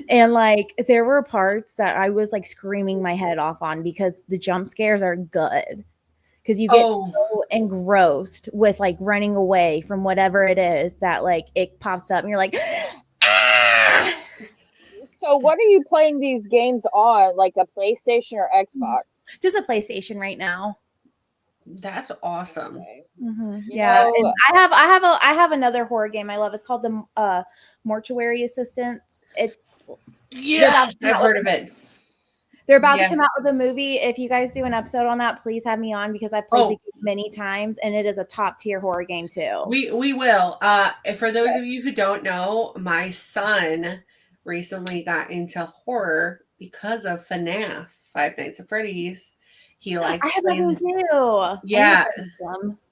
Speaker 3: and like there were parts that I was like screaming my head off on because the jump scares are good, because you get so engrossed with like running away from whatever it is that like it pops up and you're like, ah!
Speaker 2: So what are you playing these games on, like a PlayStation or Xbox?
Speaker 3: Just a PlayStation right now.
Speaker 1: That's awesome.
Speaker 2: Okay.
Speaker 3: Mm-hmm. Yeah, and I have another horror game I love. It's called the Mortuary Assistant. It's
Speaker 1: I've heard of it.
Speaker 3: They're about to come out with a movie. If you guys do an episode on that, please have me on, because I've played the game many times and it is a top tier horror game too.
Speaker 1: We will. For those of you who don't know, my son recently got into horror because of FNAF, Five Nights at Freddy's. He liked playing
Speaker 3: too.
Speaker 1: Yeah.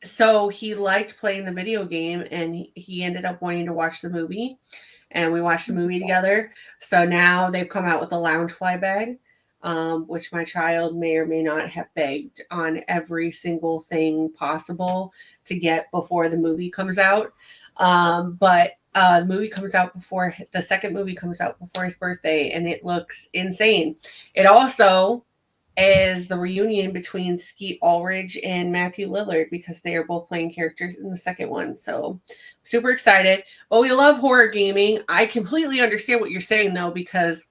Speaker 1: So he liked playing the video game, and he ended up wanting to watch the movie, and we watched the movie together. So now they've come out with a Loungefly bag, which my child may or may not have begged on every single thing possible to get before the movie comes out. But the movie comes out before the second movie comes out before his birthday, and it looks insane. It also is the reunion between Skeet Ulrich and Matthew Lillard, because they are both playing characters in the second one. So super excited. But we love horror gaming. I completely understand what you're saying though, because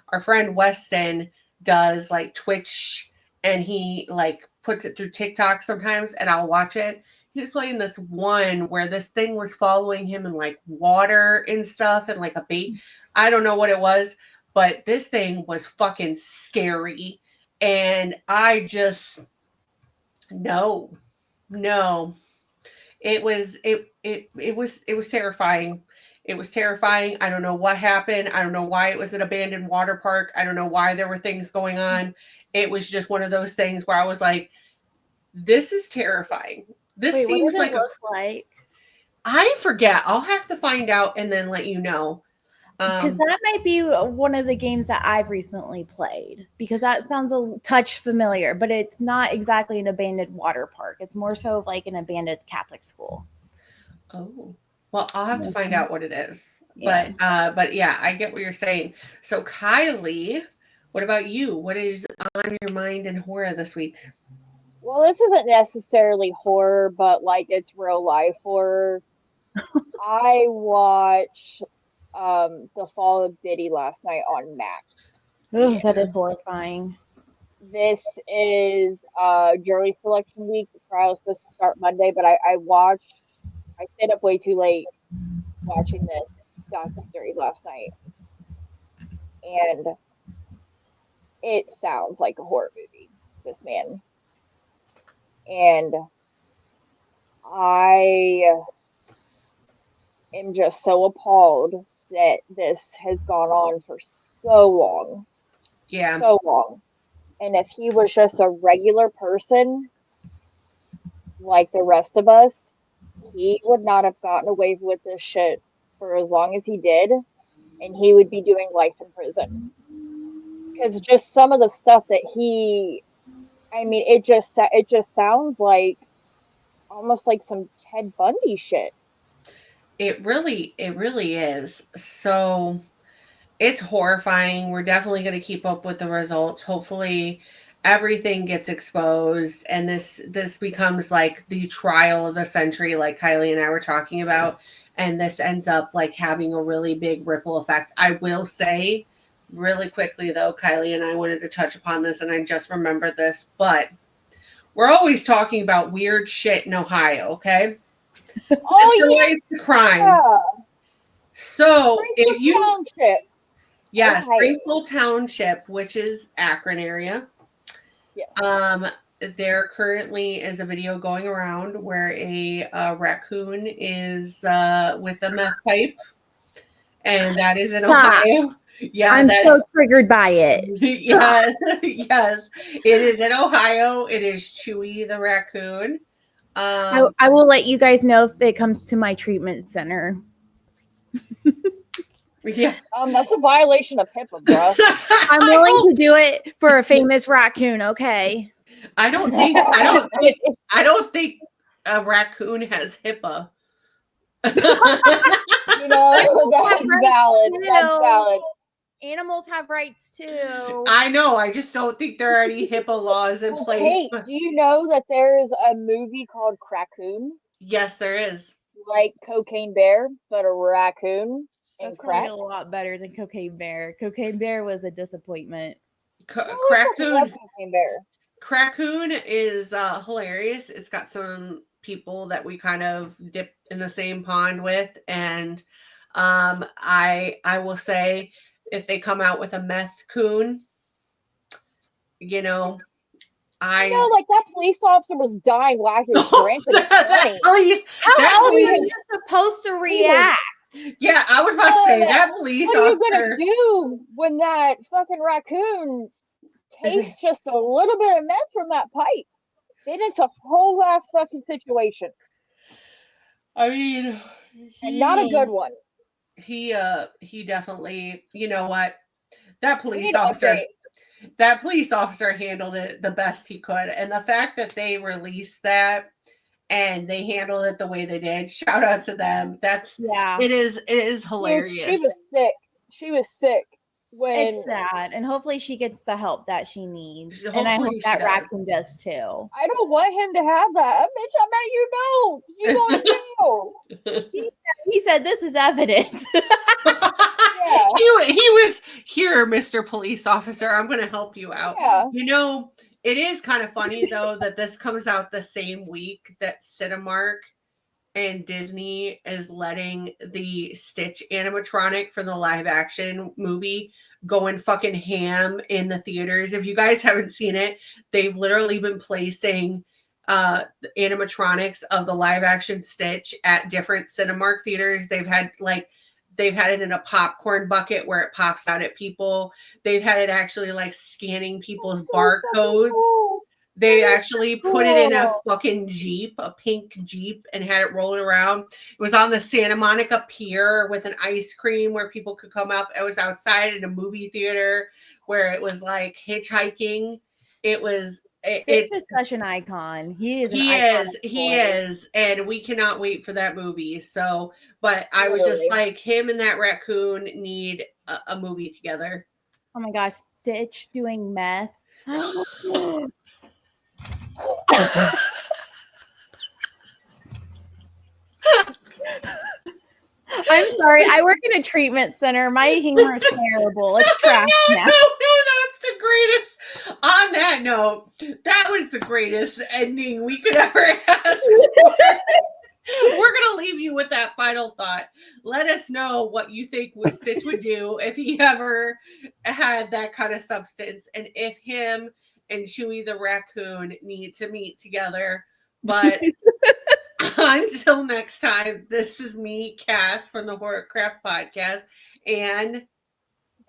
Speaker 1: our friend Weston does like Twitch, and he like puts it through TikTok sometimes, and I'll watch it. He was playing this one where this thing was following him in like water and stuff, and like a bait. I don't know what it was, but this thing was fucking scary. And I just, no, it was terrifying. It was terrifying. I don't know what happened. I don't know why it was an abandoned water park. I don't know why there were things going on. It was just one of those things where I was like, this is terrifying. This seems like I forget. I'll have to find out and then let you know.
Speaker 3: Because that might be one of the games that I've recently played, because that sounds a touch familiar, but it's not exactly an abandoned water park. It's more so like an abandoned Catholic school.
Speaker 1: Oh, well, I'll have to find out what it is. Yeah. But yeah, I get what you're saying. So Kylee, what about you? What is on your mind in horror this week?
Speaker 2: Well, this isn't necessarily horror, but like it's real life horror. I watched The Fall of Diddy last night on Max.
Speaker 3: Oh, that is horrifying.
Speaker 2: This is jury selection week. The trial is supposed to start Monday, but I stayed up way too late watching this docuseries last night, and it sounds like a horror movie, this man. And I am just so appalled that this has gone on for so long.
Speaker 1: Yeah.
Speaker 2: So long. And if he was just a regular person like the rest of us, he would not have gotten away with this shit for as long as he did, and he would be doing life in prison. Because just some of the stuff that it just sounds like almost like some Ted Bundy shit.
Speaker 1: It really is. So it's horrifying. We're definitely going to keep up with the results. Hopefully everything gets exposed, and this becomes like the trial of the century, like Kylee and I were talking about, and this ends up like having a really big ripple effect. I will say really quickly though, Kylie and I wanted to touch upon this, and I just remembered this, but we're always talking about weird shit in Ohio, okay?
Speaker 2: Oh,
Speaker 1: This
Speaker 2: yeah.
Speaker 1: relates to crime. So if you,
Speaker 2: Township.
Speaker 1: yes,
Speaker 2: Ohio.
Speaker 1: Springfield Township, which is Akron area.
Speaker 2: Yes.
Speaker 1: There currently is a video going around where a raccoon is with a meth pipe, and that is in Ohio. Yeah,
Speaker 3: I'm so triggered by it.
Speaker 1: Yes, yes, it is in Ohio. It is Chewy the raccoon.
Speaker 3: I will let you guys know if it comes to my treatment center.
Speaker 1: Yeah.
Speaker 2: That's a violation of HIPAA, bro.
Speaker 3: I'm willing to do it for a famous raccoon, okay?
Speaker 1: I don't think a raccoon has HIPAA.
Speaker 2: That's valid. That's valid.
Speaker 3: Animals have rights too.
Speaker 1: I know. I just don't think there are any HIPAA laws in place.
Speaker 2: Kate, do you know that there is a movie called Crackoon?
Speaker 1: Yes, there is.
Speaker 2: Like Cocaine Bear, but a raccoon.
Speaker 3: That's
Speaker 2: crack.
Speaker 3: probably a lot better than Cocaine Bear. Cocaine Bear was a disappointment.
Speaker 1: Crackoon is hilarious. It's got some people that we kind of dip in the same pond with, and I will say if they come out with a meth coon, like
Speaker 2: that police officer was dying while he was granted
Speaker 1: that police
Speaker 3: supposed to react.
Speaker 1: Yeah, I was about to say that police officer.
Speaker 2: What are you gonna do when that fucking raccoon tastes just a little bit of mess from that pipe? Then it's a whole ass fucking situation.
Speaker 1: I mean,
Speaker 2: and not a good one.
Speaker 1: He definitely, you know what? That police officer handled it the best he could. And the fact that they released that and they handled it the way they did, shout out to them. It is hilarious.
Speaker 2: She was sick.
Speaker 3: It's sad, and hopefully she gets the help that she needs. And I hope that raccoon does too.
Speaker 2: I don't want him to have that. Bitch, I bet you don't. You going to jail.
Speaker 3: He said this is evidence.
Speaker 2: Yeah.
Speaker 1: He was here, Mr. Police Officer. I'm going to help you out.
Speaker 2: Yeah.
Speaker 1: It is kind of funny though that this comes out the same week that Cinemark and Disney is letting the Stitch animatronic from the live action movie going fucking ham in the theaters. If you guys haven't seen it, they've literally been placing the animatronics of the live action Stitch at different Cinemark theaters. They've had it in a popcorn bucket where it pops out at people. They've had it actually scanning people's barcodes. Cool. They actually put it in a fucking Jeep, a pink Jeep, and had it rolling around. It was on the Santa Monica Pier with an ice cream where people could come up. It was outside in a movie theater where it was like hitchhiking. It's
Speaker 3: such an icon. He
Speaker 1: is, and we cannot wait for that movie. So, but I was just like, him and that raccoon need a movie together.
Speaker 3: Oh my gosh, Stitch doing meth. I'm sorry. I work in a treatment center. My humor is terrible. It's trash now.
Speaker 1: No, that's the greatest. On that note, that was the greatest ending we could ever ask for. We're going to leave you with that final thought. Let us know what you think Stitch would do if he ever had that kind of substance, and if him and Chewy the raccoon need to meet together. But until next time, this is me, Cass, from the Horrorcraft podcast, and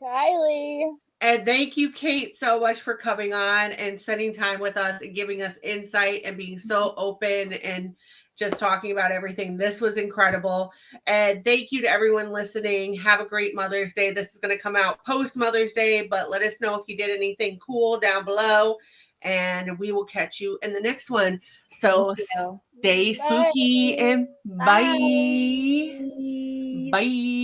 Speaker 2: Kylee.
Speaker 1: And thank you, Kate, so much for coming on and spending time with us and giving us insight and being so open and just talking about everything. This was incredible. And thank you to everyone listening. Have a great Mother's Day. This is going to come out post Mother's Day, but let us know if you did anything cool down below. And we will catch you in the next one. So stay spooky and bye. Bye.